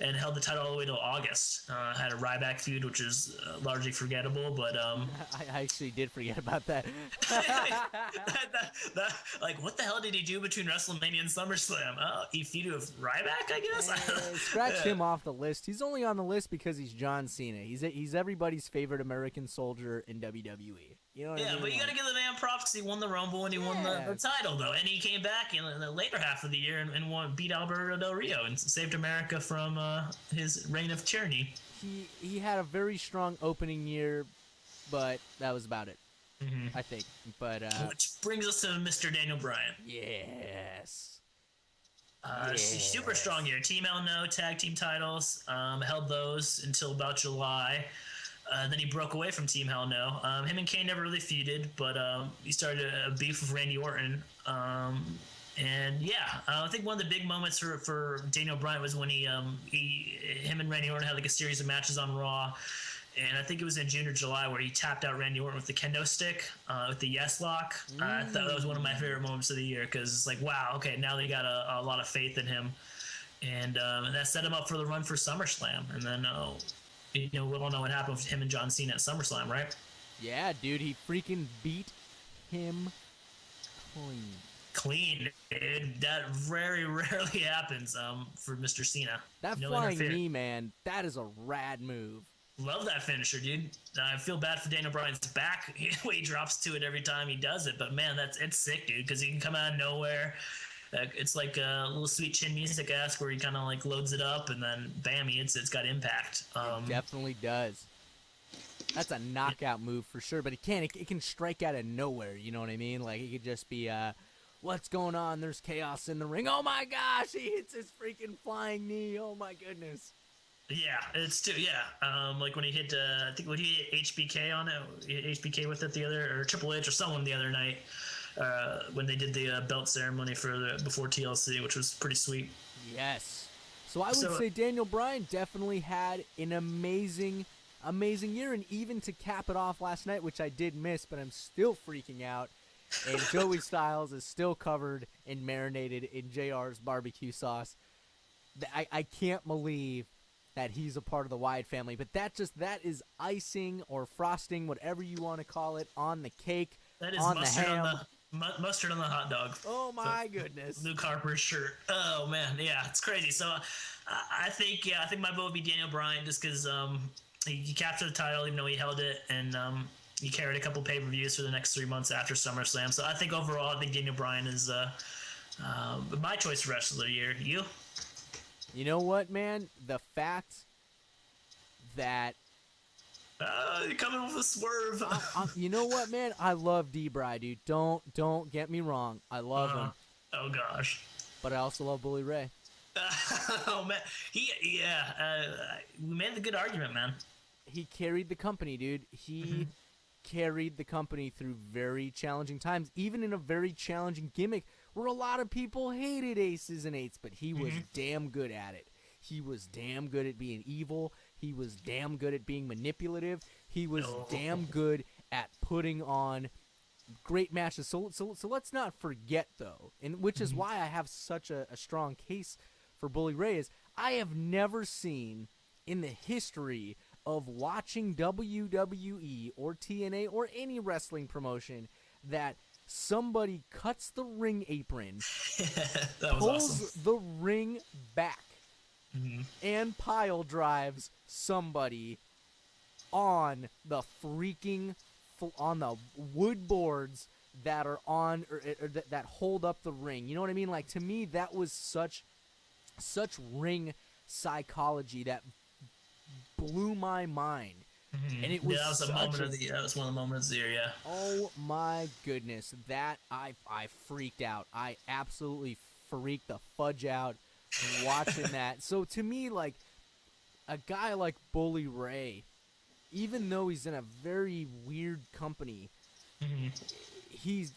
and held the title all the way till August. Had a Ryback feud, which is largely forgettable, but I actually did forget about that. Like, what the hell did he do between WrestleMania and SummerSlam? He feuded with Ryback, I guess. Scratch him off the list. He's only on the list because he's John Cena. He's everybody's favorite American soldier in WWE. You know what I mean? But you got to give the man props because he won the Rumble and he won the title, though. And he came back in the later half of the year and beat Alberto Del Rio and saved America from his reign of tyranny. He had a very strong opening year, but that was about it, I think. But which brings us to Mr. Daniel Bryan. Yes. Super strong year. Team Hell No tag team titles. Held those until about July. Then he broke away from Team Hell No. Him and Kane never really feuded, but he started a beef with Randy Orton. And yeah, I think one of the big moments for Daniel Bryan was when him and Randy Orton had like a series of matches on Raw. And I think it was in June or July where he tapped out Randy Orton with the kendo stick, with the yes lock. I thought that was one of my favorite moments of the year because it's like, wow, okay, now they got a lot of faith in him. And that set him up for the run for SummerSlam. And then, we all know what happened with him and John Cena at SummerSlam, right? Yeah, dude, he freaking beat him clean, dude. That very rarely happens for Mr. Cena. That flying knee, man, that is a rad move. Love that finisher, dude. I feel bad for Daniel Bryan's back. He drops to it every time he does it, but man, it's sick, dude, because he can come out of nowhere. It's like a little Sweet Chin Music-esque where he kind of like loads it up and then bam, it's got impact. It definitely does. That's a knockout move for sure, but it can strike out of nowhere, you know what I mean? Like, it could just be, what's going on? There's chaos in the ring. Oh my gosh, he hits his freaking flying knee. Oh my goodness. Yeah, it's too, like when he hit, I think when he hit HBK on it, HBK with it or Triple H or someone the other night, when they did the belt ceremony before TLC, which was pretty sweet. Yes. So I would say Daniel Bryan definitely had an amazing year, and even to cap it off last night, which I did miss, but I'm still freaking out, and Joey Styles is still covered and marinated in JR's barbecue sauce. I can't believe that he's a part of the Wyatt family, but that is icing or frosting, whatever you want to call it, on the cake, that is on mustard the ham. Mustard on the hot dog. Oh my goodness. Luke Harper's shirt. Oh man, yeah, it's crazy. So I think my vote would be Daniel Bryan just because he captured the title even though he held it, and he carried a couple pay-per-views for the next 3 months after SummerSlam. So I think overall, I think Daniel Bryan is my choice for rest of the year. You? You know what, man? The fact that you're coming with a swerve. You know what, man? I love D-Bry, dude. Don't get me wrong. I love him. Oh gosh. But I also love Bully Ray. Oh man, we made the good argument, man. He carried the company, dude. He carried the company through very challenging times, even in a very challenging gimmick where a lot of people hated aces and eights, but he was damn good at it. He was damn good at being evil. He was damn good at being manipulative. He was damn good at putting on great matches. So let's not forget, though, and which is why I have such a strong case for Bully Ray, is I have never seen in the history of watching WWE or TNA or any wrestling promotion that somebody cuts the ring apron, pulls the ring back, and pile drives somebody on the wood boards that are on or that hold up the ring. You know what I mean? Like, to me, that was such ring psychology that blew my mind. Mm-hmm. And it was that was a moment of the year. That was one of the moments of the year, yeah. Oh my goodness, that I freaked out. I absolutely freaked the fudge out watching that. So to me, like, a guy like Bully Ray, even though he's in a very weird company, he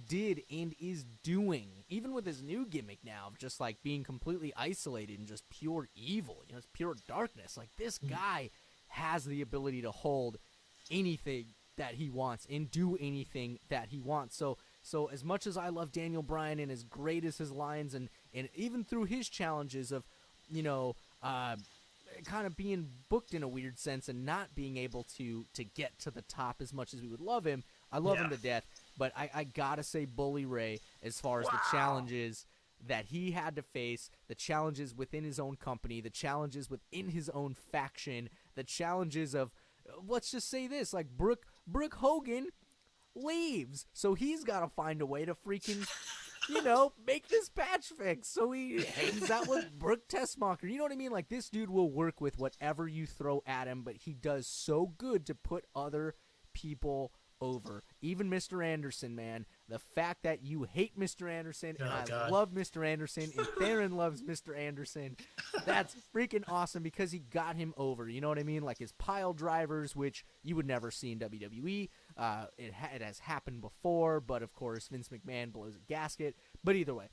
did and is doing, even with his new gimmick now of just like being completely isolated and just pure evil, you know, it's pure darkness. Like, this guy has the ability to hold anything that he wants and do anything that he wants. So as much as I love Daniel Bryan and as great as his lines and even through his challenges of, you know, kind of being booked in a weird sense and not being able to get to the top as much as we would love him, I love him to death. But I gotta say Bully Ray, as far as the challenges that he had to face, the challenges within his own company, the challenges within his own faction, the challenges of, let's just say this, like Brooke Hogan leaves, so he's got to find a way to freaking, you know, make this patch fix. So he hangs out with Brooke Tessmacher. You know what I mean? Like, this dude will work with whatever you throw at him, but he does so good to put other people over. Even Mr. Anderson, man. The fact that you hate Mr. Anderson and I love Mr. Anderson and Theron loves Mr. Anderson, that's freaking awesome because he got him over. You know what I mean? Like his pile drivers, which you would never see in WWE. It has happened before, but of course Vince McMahon blows a gasket. But either way,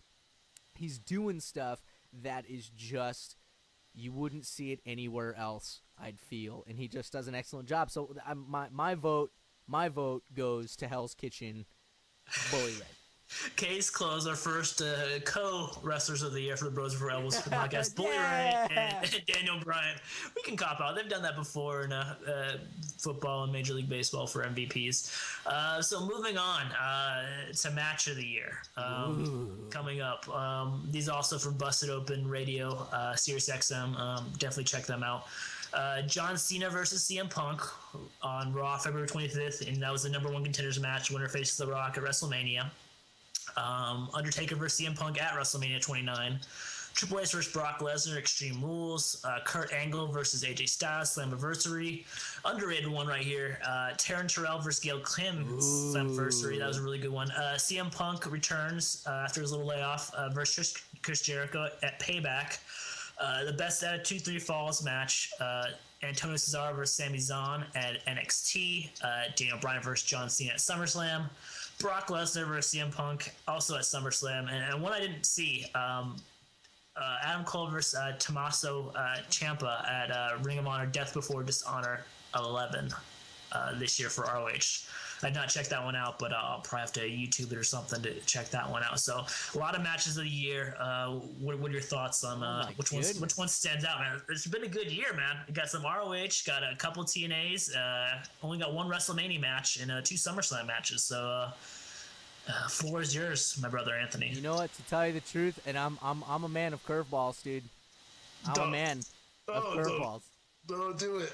he's doing stuff that is just, you wouldn't see it anywhere else, I'd feel, and he just does an excellent job. So my vote goes to Hell's Kitchen, Bully Ray. Case closed. Our first co-wrestlers of the year for the Bros for Elbows podcast, Bully Ray and Daniel Bryan. We can cop out. They've done that before in football and Major League Baseball for MVPs. So moving on to Match of the Year coming up. These also from Busted Open Radio, Sirius XM. Definitely check them out. John Cena versus CM Punk on Raw February 25th, and that was the number one contenders match. Winner faces The Rock at WrestleMania. Undertaker versus CM Punk at WrestleMania 29. Triple H versus Brock Lesnar, Extreme Rules. Kurt Angle versus AJ Styles, Slammiversary. Underrated one right here. Taryn Terrell versus Gail Kim, Slammiversary. That was a really good one. CM Punk returns after his little layoff versus Chris Jericho at Payback. The Best Out of 2-3 Falls match. Antonio Cesaro versus Sami Zayn at NXT. Daniel Bryan versus John Cena at SummerSlam. Brock Lesnar versus CM Punk also at SummerSlam. And one I didn't see, Adam Cole versus Tommaso Ciampa at Ring of Honor Death Before Dishonor 11 this year for ROH. I'd not checked that one out, but I'll probably have to YouTube it or something to check that one out. So a lot of matches of the year. What are your thoughts on which one stands out, man? It's been a good year, man. We got some ROH, got a couple TNAs, only got one WrestleMania match and 2 SummerSlam matches. So floor is yours, my brother Anthony. You know what? To tell you the truth, and I'm a man of curveballs, dude. I'm a man of curveballs. Don't do it.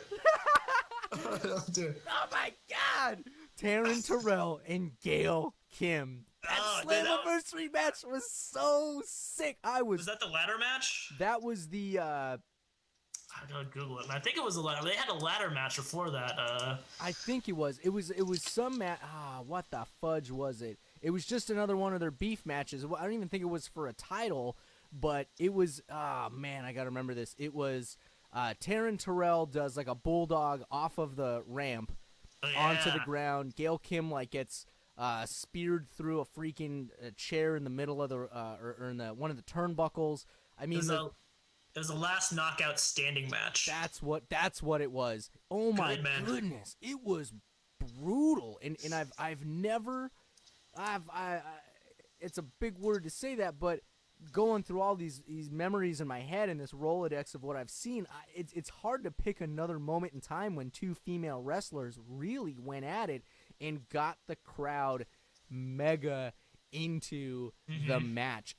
Don't do it. Oh my God! Taryn Terrell and Gail Kim. That Slammiversary match was so sick. Was that the ladder match? That was the. I gotta Google it. I think it was a ladder. They had a ladder match before that. I think it was. It was some match. What the fudge was it? It was just another one of their beef matches. I don't even think it was for a title, but it was. Man, I gotta remember this. It was. Taryn Terrell does like a bulldog off of the ramp onto the ground. Gail Kim like gets speared through a freaking chair in the middle of the or in the one of the turnbuckles. I mean, it was a last knockout standing match. That's what it was. Oh my goodness, it was brutal. And I've never it's a big word to say that, but going through all these memories in my head and this Rolodex of what I've seen, it's hard to pick another moment in time when 2 female wrestlers really went at it and got the crowd mega into the match.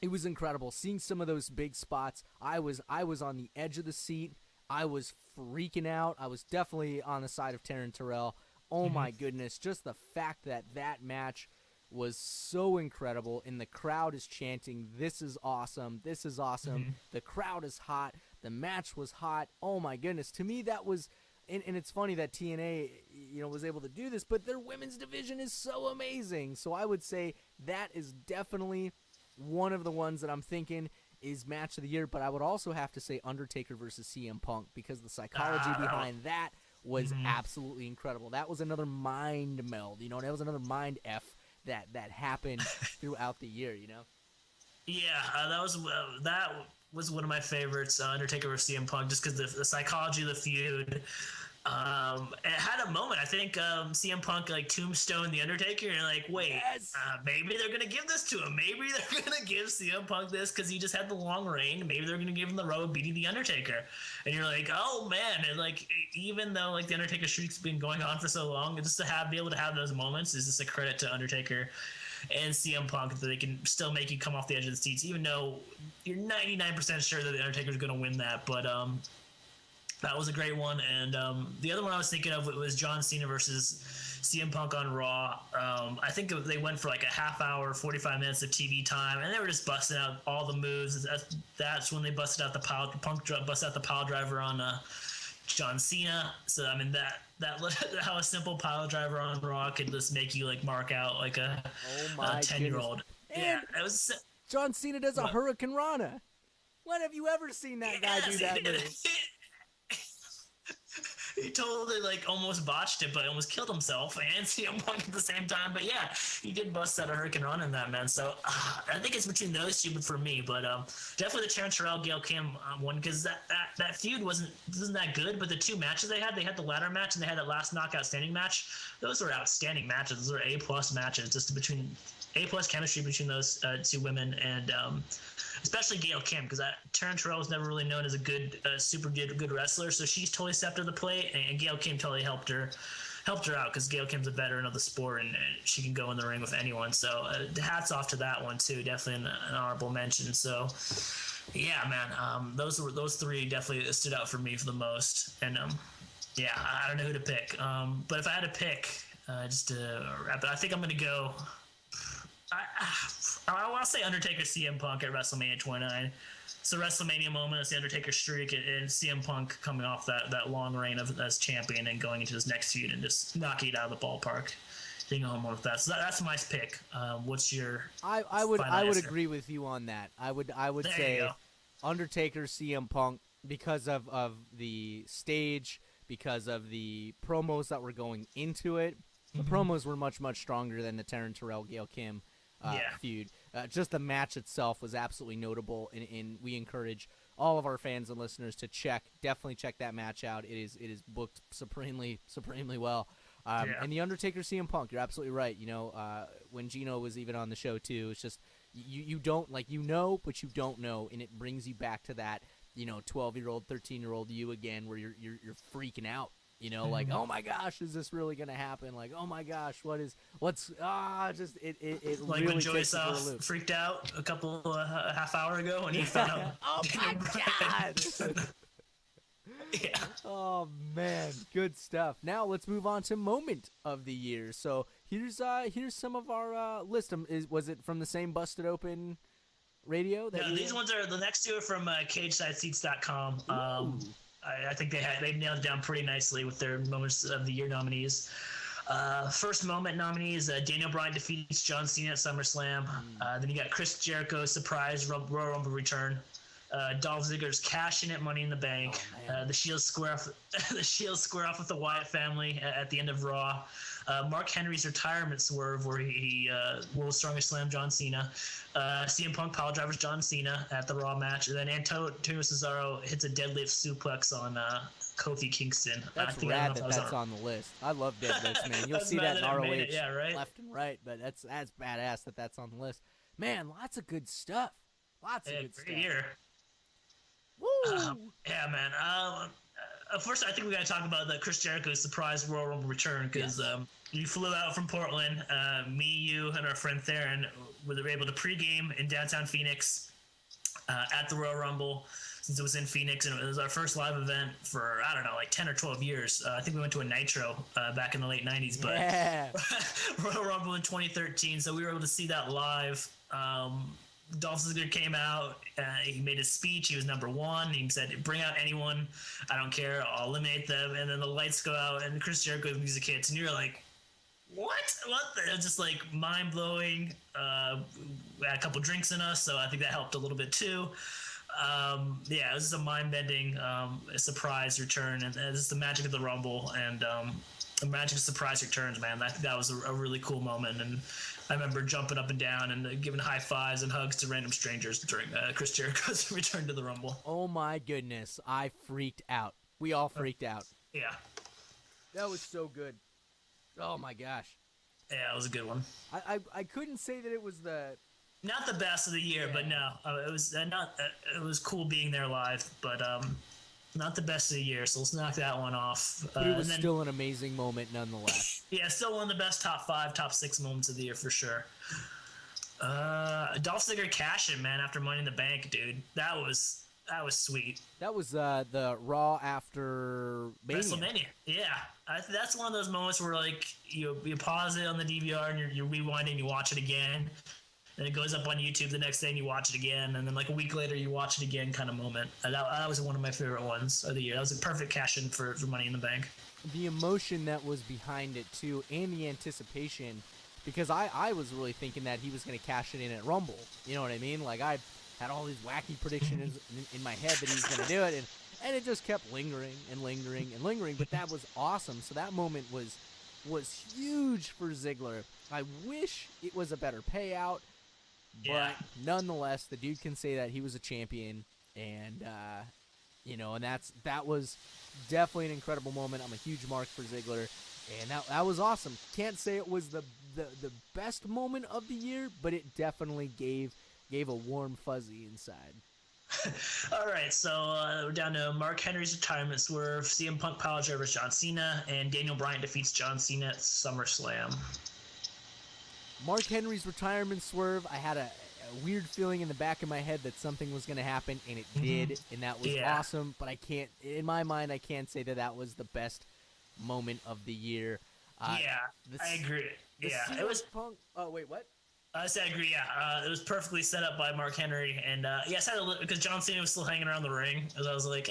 It was incredible. Seeing some of those big spots, I was on the edge of the seat. I was freaking out. I was definitely on the side of Taryn Terrell. oh my goodness, just the fact that that match was so incredible, and the crowd is chanting, "This is awesome, this is awesome." The crowd is hot, the match was hot. Oh my goodness, to me that was, and it's funny that TNA, was able to do this, but their women's division is so amazing. So I would say that is definitely one of the ones that I'm thinking is match of the year, but I would also have to say Undertaker versus CM Punk, because the psychology behind that was absolutely incredible. That was another mind meld, that was another mind F that happened throughout the year, Yeah, that was one of my favorites, Undertaker versus CM Punk, just because the psychology of the feud. It had a moment. I think CM Punk tombstone the Undertaker, and you're like, wait, yes. Maybe they're gonna give this to him. Maybe they're gonna give CM Punk this because he just had the long reign. Maybe they're gonna give him the road beating the Undertaker, and you're like, oh man! And even though the Undertaker streak's been going on for so long, just to be able to have those moments is just a credit to Undertaker and CM Punk, that they can still make you come off the edge of the seats, even though you're 99% sure that the Undertaker's gonna win that. But that was a great one. And the other one I was thinking of was John Cena versus CM Punk on Raw. I think they went for a half hour, 45 minutes of TV time, and they were just busting out all the moves. That's when they busted out Punk busted out the pile driver on John Cena. So I mean that how a simple pile driver on Raw could just make you mark out a 10-year-old. Yeah, it was. John Cena does a Hurricane Rana. When have you ever seen that guy do that move? He totally almost botched it, but almost killed himself and CM Punk at the same time. But yeah, he did bust out a Hurricane Rana in that, man. So I think it's between those two for me. But definitely the Terrence Terrell Gail Kim one, because that feud wasn't that good. But the two matches they had the ladder match and they had that last knockout standing match. Those were outstanding matches. Those were A+ matches, just between A+ chemistry between those two women, and especially Gail Kim, because Terrence Terrell was never really known as a good, super good wrestler. So she's totally stepped to the plate, and Gail Kim totally helped her out, because Gail Kim's a veteran of the sport, and she can go in the ring with anyone. So hats off to that one too. Definitely an honorable mention. So yeah, man, those three definitely stood out for me for the most. And yeah, I don't know who to pick. But if I had to pick, just to wrap it, I think I'm gonna go. I want to say Undertaker CM Punk at WrestleMania 29. It's a WrestleMania moment. It's the Undertaker streak, and CM Punk coming off that long reign as champion and going into his next feud and just knocking it out of the ballpark. Being home with that. So that's my pick. What's your? I would agree with you on that. I would say Undertaker CM Punk, because of the stage, because of the promos that were going into it. The promos were much stronger than the Terrence Terrell Gail Kim feud. Just the match itself was absolutely notable, and we encourage all of our fans and listeners to definitely check that match out. It is booked supremely well. And the Undertaker CM Punk, you're absolutely right. When Gino was even on the show too, it's just you don't but you don't know, and it brings you back to that 12-year-old, 13-year-old you again, where you're freaking out. Oh my gosh, is this really gonna happen? Oh my gosh, it really when Joey South freaked out a couple half hour ago when he found out. Oh my god. Yeah. Oh man, good stuff. Now let's move on to moment of the year. So here's some of our list. Was it from the same Busted Open radio? No, these ones are the next two are from CagesideSeats.com. I think they nailed it down pretty nicely with their moments of the year nominees. First moment nominee is Daniel Bryan defeats John Cena at SummerSlam. Then you got Chris Jericho's surprise Royal Rumble return. Dolph Ziggler's cash in at Money in the Bank. The Shields square off with the Wyatt family at the end of Raw. Mark Henry's retirement swerve where he World's Strongest Slam John Cena. CM Punk pile drivers John Cena at the Raw match. And then Antonio Cesaro hits a deadlift suplex on Kofi Kingston. That's rad that's on the list. I love deadlifts, man. You'll see that in ROH right? left and right, but that's badass that's on the list. Man, lots of good stuff. Lots of good stuff. Great year. Woo! Yeah, man. First, I think we got to talk about the Chris Jericho's surprise Royal Rumble return, because you flew out from Portland. Me, you, and our friend Theron were able to pregame in downtown Phoenix at the Royal Rumble. since it was in Phoenix, and it was our first live event for, I don't know, like 10 or 12 years. I think we went to a Nitro back in the late 90s, but Royal Rumble in 2013, so we were able to see that live. Dolph Ziggler came out. He made a speech. He was number one. He said, "Bring out anyone. I don't care. I'll eliminate them." And then the lights go out, and Chris Jericho's music hits, and you're like, "What? What?" It was just like mind blowing. We had a couple drinks in us, so I think that helped a little bit too. Yeah, it was just a mind bending surprise return, and this is the magic of the Rumble, and the magic of surprise returns, man. That was a really cool moment, and I remember jumping up and down and giving high fives and hugs to random strangers during Chris Jericho's return to the Rumble. Oh my goodness, I freaked out. We all freaked out. Yeah. That was so good. Oh my gosh. Yeah, it was a good one. I couldn't say that it was not the best of the year, but no, it was not. It was cool being there live, but not the best of the year. So let's knock that one off. But it was still an amazing moment, nonetheless. Yeah, still one of the best top 5, top 6 moments of the year for sure. Dolph Ziggler cash-in, man, after Money in the Bank, dude. That was sweet. That was the Raw after Mania. WrestleMania. Yeah, that's one of those moments where like you pause it on the DVR and you're rewinding, you watch it again, and it goes up on YouTube the next day and you watch it again, and then like a week later you watch it again, kind of moment. That was one of my favorite ones of the year. That was a perfect cash-in for Money in the Bank. The emotion that was behind it too, and the anticipation, because I was really thinking that he was going to cash it in at Rumble. You know what I mean? Like I had all these wacky predictions in my head that he was going to do it, and it just kept lingering and lingering and lingering. But that was awesome. So that moment was huge for Ziggler. I wish it was a better payout, but nonetheless, the dude can say that he was a champion, and and that was definitely an incredible moment. I'm a huge mark for Ziggler, and that was awesome. Can't say it was the best moment of the year, but it definitely gave a warm fuzzy inside. All right, so we're down to Mark Henry's retirement swerve, CM Punk pile drivers John Cena, and Daniel Bryan defeats John Cena at SummerSlam. Mark Henry's retirement swerve, I had a weird feeling in the back of my head that something was going to happen, and it did, and that was awesome, but in my mind, I can't say that was the best moment of the year. I agree. It was Punk. Oh, wait, what? I agree. Yeah, it was perfectly set up by Mark Henry, and because John Cena was still hanging around the ring, as I was like,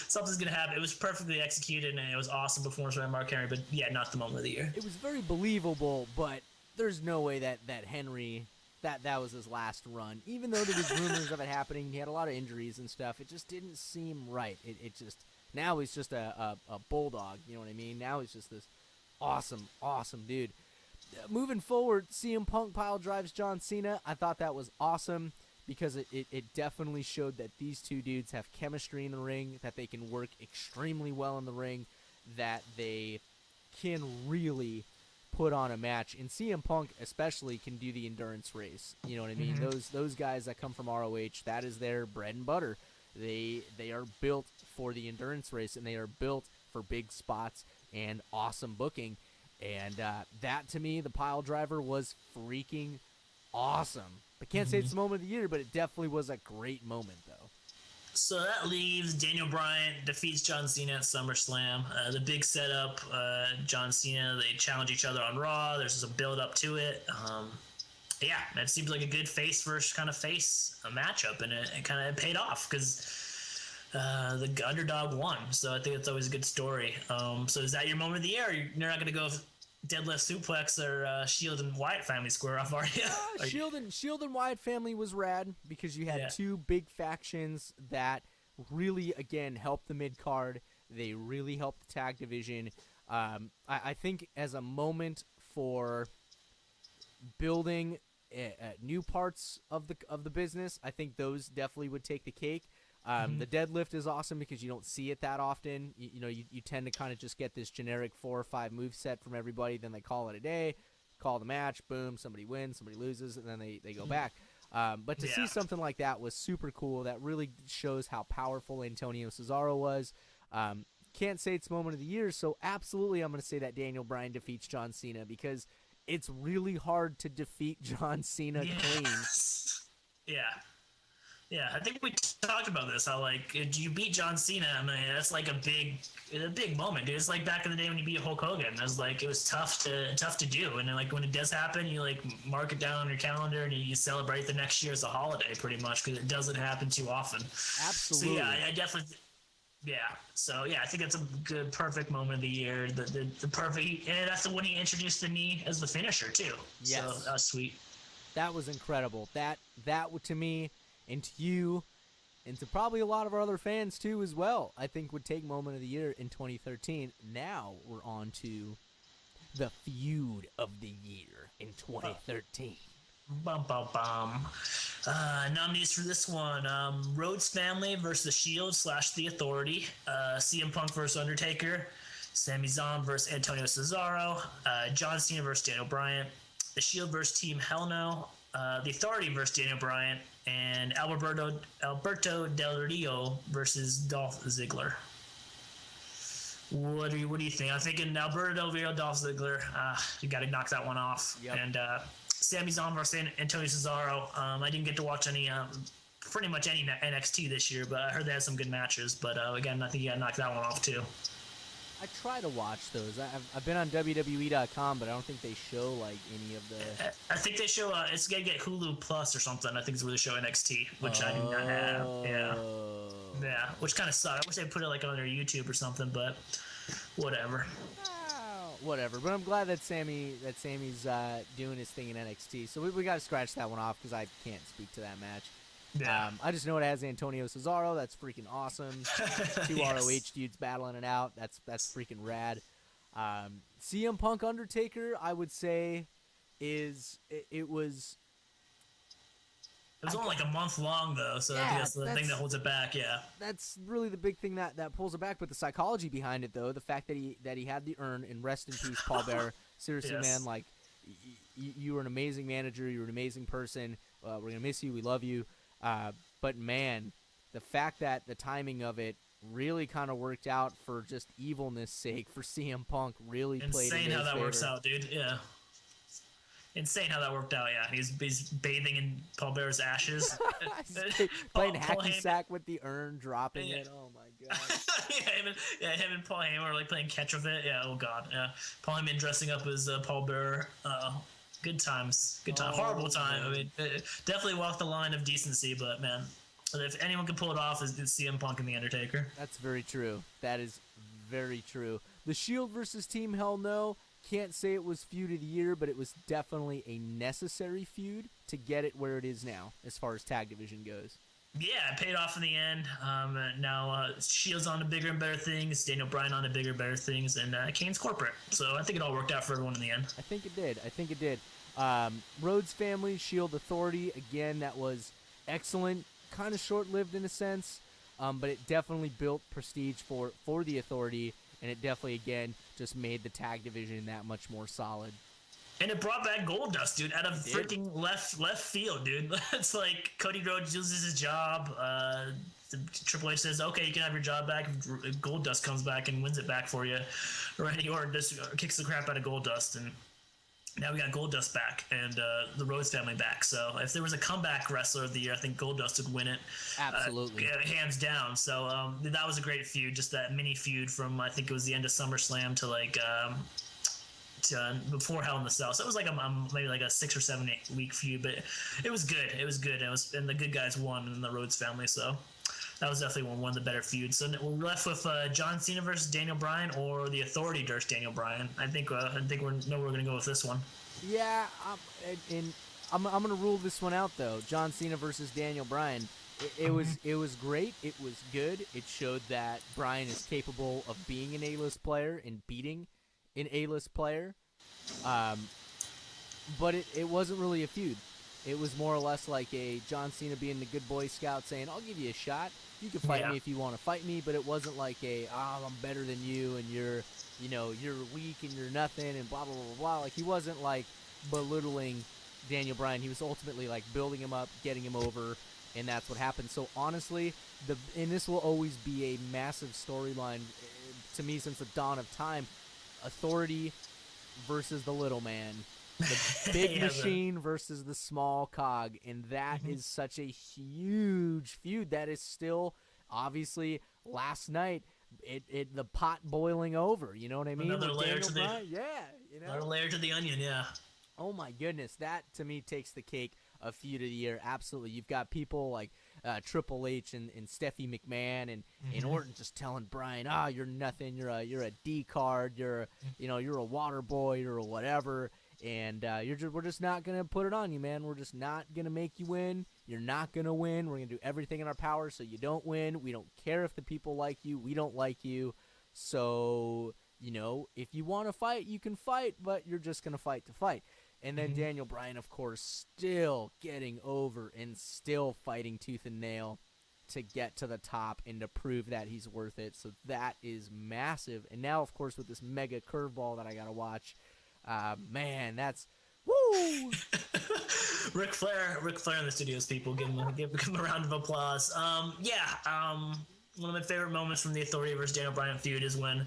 something's gonna happen. It was perfectly executed, and it was awesome performance by Mark Henry. But yeah, not the moment of the year. It was very believable, but there's no way that Henry that was his last run. Even though there was rumors of it happening, he had a lot of injuries and stuff. It just didn't seem right. It just now he's just a bulldog. You know what I mean? Now he's just this awesome dude. Moving forward, CM Punk pile drives John Cena. I thought that was awesome because it definitely showed that these two dudes have chemistry in the ring, that they can work extremely well in the ring, that they can really put on a match. And CM Punk especially can do the endurance race. You know what I mean? Those guys that come from ROH, that is their bread and butter. They are built for the endurance race, and they are built for big spots and awesome booking. And that, to me, the pile driver was freaking awesome. I can't say it's the moment of the year, but it definitely was a great moment, though. So that leaves Daniel Bryan defeats John Cena at SummerSlam. The big setup, John Cena, they challenge each other on Raw. There's a build-up to it. It seems like a good face versus kind of face matchup, and it kind of paid off because the underdog won, so I think it's always a good story. So is that your moment of the year? Or you're not going to go deadlift suplex or Shield and Wyatt Family square off, are you? Shield and Wyatt Family was rad because you had two big factions that really, again, helped the mid card. They really helped the tag division. I think as a moment for building new parts of the business, I think those definitely would take the cake. The deadlift is awesome because you don't see it that often. You tend to kind of just get this generic 4 or 5 move set from everybody. Then they call it a day, call the match, boom, somebody wins, somebody loses, and then they go back. But to see something like that was super cool. That really shows how powerful Antonio Cesaro was. Can't say it's moment of the year, so absolutely I'm going to say that Daniel Bryan defeats John Cena because it's really hard to defeat John Cena clean. Yeah. Yeah, I think we talked about this. How like you beat John Cena? I mean, that's like a big moment, dude. It's like back in the day when you beat Hulk Hogan. It was tough to do, and then like when it does happen, you like mark it down on your calendar and you celebrate the next year as a holiday, pretty much, because it doesn't happen too often. Absolutely. So yeah, I definitely. Yeah. So yeah, I think that's a good, perfect moment of the year. The perfect, and that's the one he introduced the knee as the finisher too. Yes. So that was sweet. That was incredible. That to me, and to you, and to probably a lot of our other fans too as well, I think would take moment of the year in 2013. Now we're on to the feud of the year in 2013. Bum, bum, bum. Nominees for this one: Rhodes Family versus the Shield / the Authority, CM Punk versus Undertaker, Sami Zayn versus Antonio Cesaro, John Cena versus Daniel Bryan, the Shield versus Team Hell No, the Authority versus Daniel Bryan, and Alberto Del Rio versus Dolph Ziggler. What do you think? I'm thinking Alberto Del Rio, Dolph Ziggler. You got to knock that one off. Yep. And Sami Zayn versus Antonio Cesaro. I didn't get to watch pretty much any NXT this year, but I heard they had some good matches. But again, I think you got to knock that one off too. I try to watch those. I've been on WWE.com, but I don't think they show like any of the. I think they show. It's gonna get Hulu Plus or something. I think it's where they show NXT, which I do not have. Yeah, which kind of sucks. I wish they put it like on their YouTube or something, but whatever. Whatever. But I'm glad that Sammy's doing his thing in NXT. So we got to scratch that one off because I can't speak to that match. Yeah. I just know it has Antonio Cesaro. That's freaking awesome. Two Yes. ROH dudes battling it out. That's freaking rad. CM Punk Undertaker, I would say, it was. It was only like a month long though, so I think that's the thing that holds it back. Yeah. That's really the big thing that pulls it back. But the psychology behind it, though, the fact that he had the urn, and rest in peace, Paul Bearer. Seriously, Yes. man, like you were an amazing manager. You were an amazing person. We're gonna miss you. We love you. But man, the fact that the timing of it really kind of worked out for just evilness' sake for CM Punk really played in his favor. Insane how that works out, dude. Yeah. Insane how that worked out. Yeah, he's bathing in Paul Bearer's ashes. Playing hacky sack with the urn, dropping it. Oh my god. him and Paul Heyman were like playing catch with it. Yeah. Oh god. Yeah. Paul Heyman dressing up as Paul Bearer. Good times. Good time. Horrible time. Man. I mean, definitely walked the line of decency, but man, if anyone can pull it off, it's CM Punk and The Undertaker. That's very true. That is very true. The Shield versus Team Hell No. Can't say it was feud of the year, but it was definitely a necessary feud to get it where it is now, as far as tag division goes. Yeah, it paid off in the end. Now Shield's on to bigger and better things, Daniel Bryan on to bigger and better things, and Kane's corporate. So I think it all worked out for everyone in the end. I think it did. Rhodes Family, Shield Authority, again, that was excellent. Kind of short-lived in a sense, but it definitely built prestige for the Authority, and it definitely, again, just made the tag division that much more solid. And it brought back Goldust, dude, out of freaking left field, dude. It's like Cody Rhodes loses his job. Triple H says, okay, you can have your job back if Goldust comes back and wins it back for you. Randy Orton just kicks the crap out of Goldust, and now we got Goldust back and the Rhodes Family back. So if there was a comeback wrestler of the year, I think Goldust would win it. Absolutely. Hands down. So that was a great feud, just that mini feud from, I think it was the end of SummerSlam to like before Hell in the Cell. So it was like maybe like a 6 or 7 week feud, but it was good. And the good guys won in the Rhodes Family. So that was definitely one of the better feuds. So we're left with John Cena versus Daniel Bryan or the Authority versus Daniel Bryan. I think we know we're going to go with this one. Yeah, I'm going to rule this one out though. John Cena versus Daniel Bryan. It was great. It was good. It showed that Bryan is capable of being an A-list player and beating an A-list player. But it wasn't really a feud. It was more or less like a John Cena being the good Boy Scout saying, I'll give you a shot. You can fight me if you want to fight me, but it wasn't like I'm better than you and you're weak and you're nothing and blah, blah, blah, blah. Like, he wasn't like belittling Daniel Bryan. He was ultimately like building him up, getting him over, and that's what happened. So honestly, and this will always be a massive storyline to me since the dawn of time, Authority versus the Little Man. The big machine versus the small cog, and that is such a huge feud. That is still, obviously, last night, the pot boiling over. You know what I mean? Another layer to the another layer to the onion. Yeah. Oh my goodness, that to me takes the cake of feud of the year. Absolutely, you've got people like Triple H and Stephanie McMahon and Orton just telling Bryan, you're nothing. You're a D card. You're a water boy. You're a whatever. And we're just not gonna put it on you, man. We're just not gonna make you win. You're not gonna win. We're gonna do everything in our power so you don't win. We don't care if the people like you. We don't like you. So if you want to fight, you can fight, but you're just gonna fight to fight. And then Daniel Bryan, of course, still getting over and still fighting tooth and nail to get to the top and to prove that he's worth it. So that is massive. And now, of course, with this mega curveball that I gotta watch. Man, that's woo! Ric Flair in the studios, people. Give him a round of applause. One of my favorite moments from the Authority versus Daniel Bryan feud is when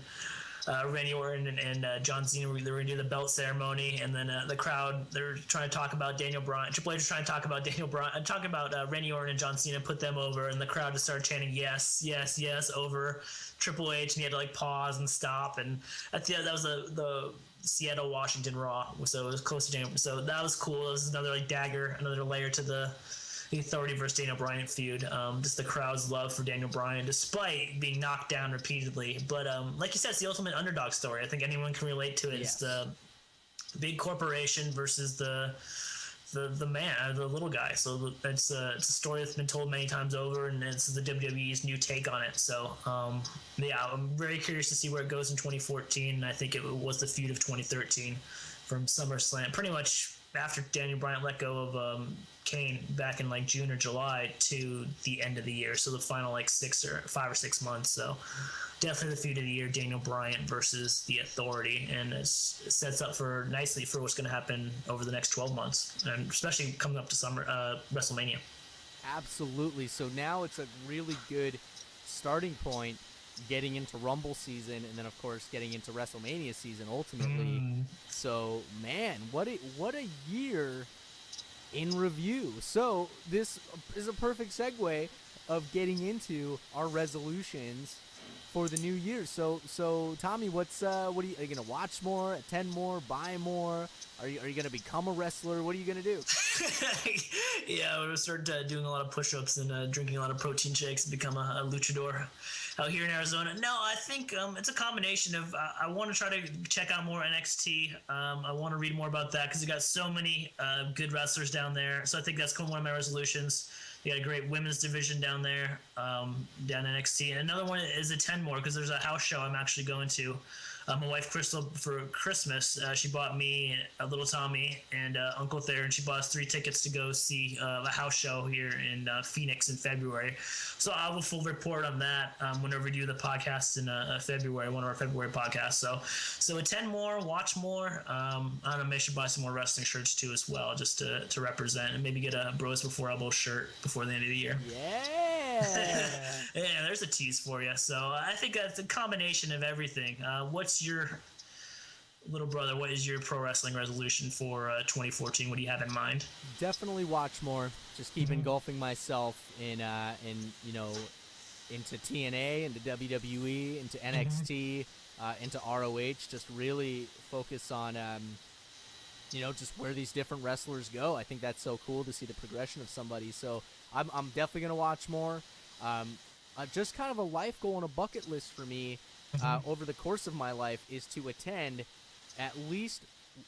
Randy Orton and John Cena they were going to do the belt ceremony, and then the crowd, they're trying to talk about Daniel Bryan. Triple H was trying to talk about Daniel Bryan, talking about Randy Orton and John Cena, put them over, and the crowd just started chanting yes, yes, yes over Triple H, and he had to like pause and stop. And at the end, that was the Seattle Washington Raw, so it was close to Daniel. So that was cool. It was another like dagger, another layer to the Authority versus Daniel Bryan feud. Just the crowd's love for Daniel Bryan, despite being knocked down repeatedly. But like you said, it's the ultimate underdog story. I think anyone can relate to it. Yes. It's the big corporation versus the man, the little guy. So it's a story that's been told many times over, and it's the WWE's new take on it. So I'm very curious to see where it goes in 2014. And I think it was the feud of 2013 from SummerSlam, pretty much after Daniel Bryan let go of Kane back in like June or July to the end of the year. So the final like 5 or 6 months. So definitely the feud of the year, Daniel Bryan versus the Authority, and it sets up nicely for what's going to happen over the next 12 months, and especially coming up to WrestleMania. Absolutely. So now it's a really good starting point getting into Rumble season, and then of course getting into WrestleMania season ultimately. So man, what a year in review. So this is a perfect segue of getting into our resolutions for the new year. So Tommy, what are you gonna watch more, attend more, buy more? Are you gonna become a wrestler? What are you gonna do? Yeah, I'm gonna start doing a lot of push-ups and drinking a lot of protein shakes and become a luchador out here in Arizona. No, I think it's a combination of I want to try to check out more NXT. I want to read more about that because you got so many good wrestlers down there. So I think that's one of my resolutions. You got a great women's division down there, down in NXT. And another one is attend more because there's a house show I'm actually going to. My wife Crystal, for Christmas, she bought me, little Tommy, and Uncle Thayer, and she bought us 3 tickets to go see a house show here in Phoenix in February. So I'll have a full report on that whenever we do the podcast in February, one of our February podcasts. So attend more, watch more. I don't know, maybe I should buy some more wrestling shirts too as well, just to represent, and maybe get a Bros Before Elbows shirt before the end of the year. Yeah. Yeah, there's a tease for you. So I think that's a combination of everything. What's your little brother? What is your pro wrestling resolution for 2014? What do you have in mind? Definitely watch more. Just keep engulfing myself in into TNA, into WWE, into NXT, into ROH. Just really focus on just where these different wrestlers go. I think that's so cool to see the progression of somebody. So I'm definitely gonna watch more. Just kind of a life goal and a bucket list for me over the course of my life is to attend at least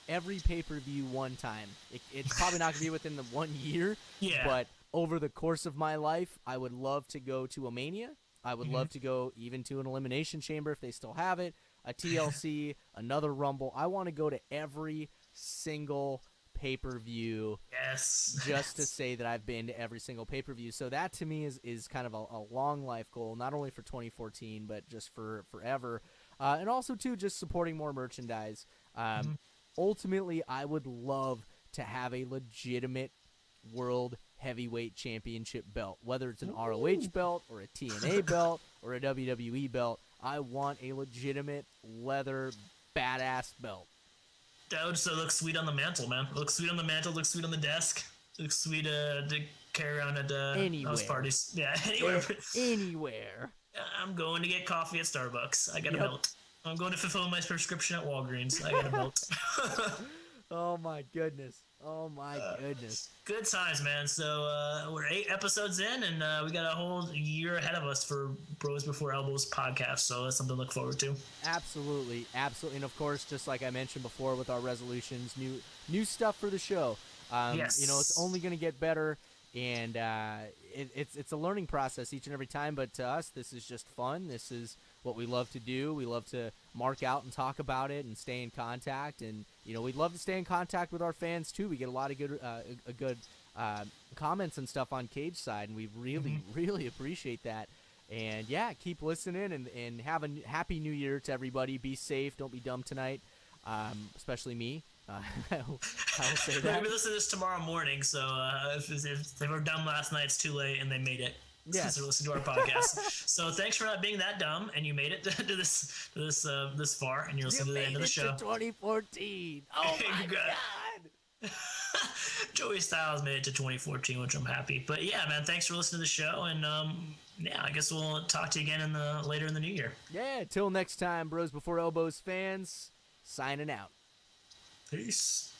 every pay-per-view one time. It's probably not going to be within the 1 year, but over the course of my life, I would love to go to a Mania. I would love to go even to an Elimination Chamber if they still have it, a TLC, another Rumble. I want to go to every single pay-per-view just to say that I've been to every single pay-per-view. So that to me is kind of a long life goal, not only for 2014 but just for forever, and also too just supporting more merchandise. Ultimately I would love to have a legitimate world heavyweight championship belt, whether it's an ROH belt or a TNA belt or a WWE belt. I want a legitimate leather badass belt. That would so look sweet on the mantle, man. Looks sweet on the mantle. Looks sweet on the desk. Looks sweet to carry around at house parties. Yeah, anywhere. Anywhere. I'm going to get coffee at Starbucks. I got a melt. I'm going to fulfill my prescription at Walgreens. I got a melt. Oh my goodness. Oh my goodness. Good times, man. So we're 8 episodes in, and we got a whole year ahead of us for Bros Before Elbows podcast. So that's something to look forward to. Absolutely, absolutely, and of course, just like I mentioned before with our resolutions, new stuff for the show. Yes. You know, it's only going to get better, and it's a learning process each and every time. But to us, this is just fun. This is what we love to do. We love to mark out and talk about it and stay in contact. And, you know, we'd love to stay in contact with our fans, too. We get a lot of good comments and stuff on Cage Side, and we really appreciate that. And, yeah, keep listening and have a happy new year to everybody. Be safe. Don't be dumb tonight, especially me. I will say that. Maybe listen to this tomorrow morning, so if they were dumb last night, it's too late, and they made it. Yes. To listen to our podcast. So thanks for not being that dumb, and you made it to this far, and you're listening to the end of the show. 2014. Oh my God. Joey Styles made it to 2014, which I'm happy. But yeah, man, thanks for listening to the show, and yeah, I guess we'll talk to you again later in the new year. Yeah, till next time, Bros Before Elbows fans, signing out. Peace.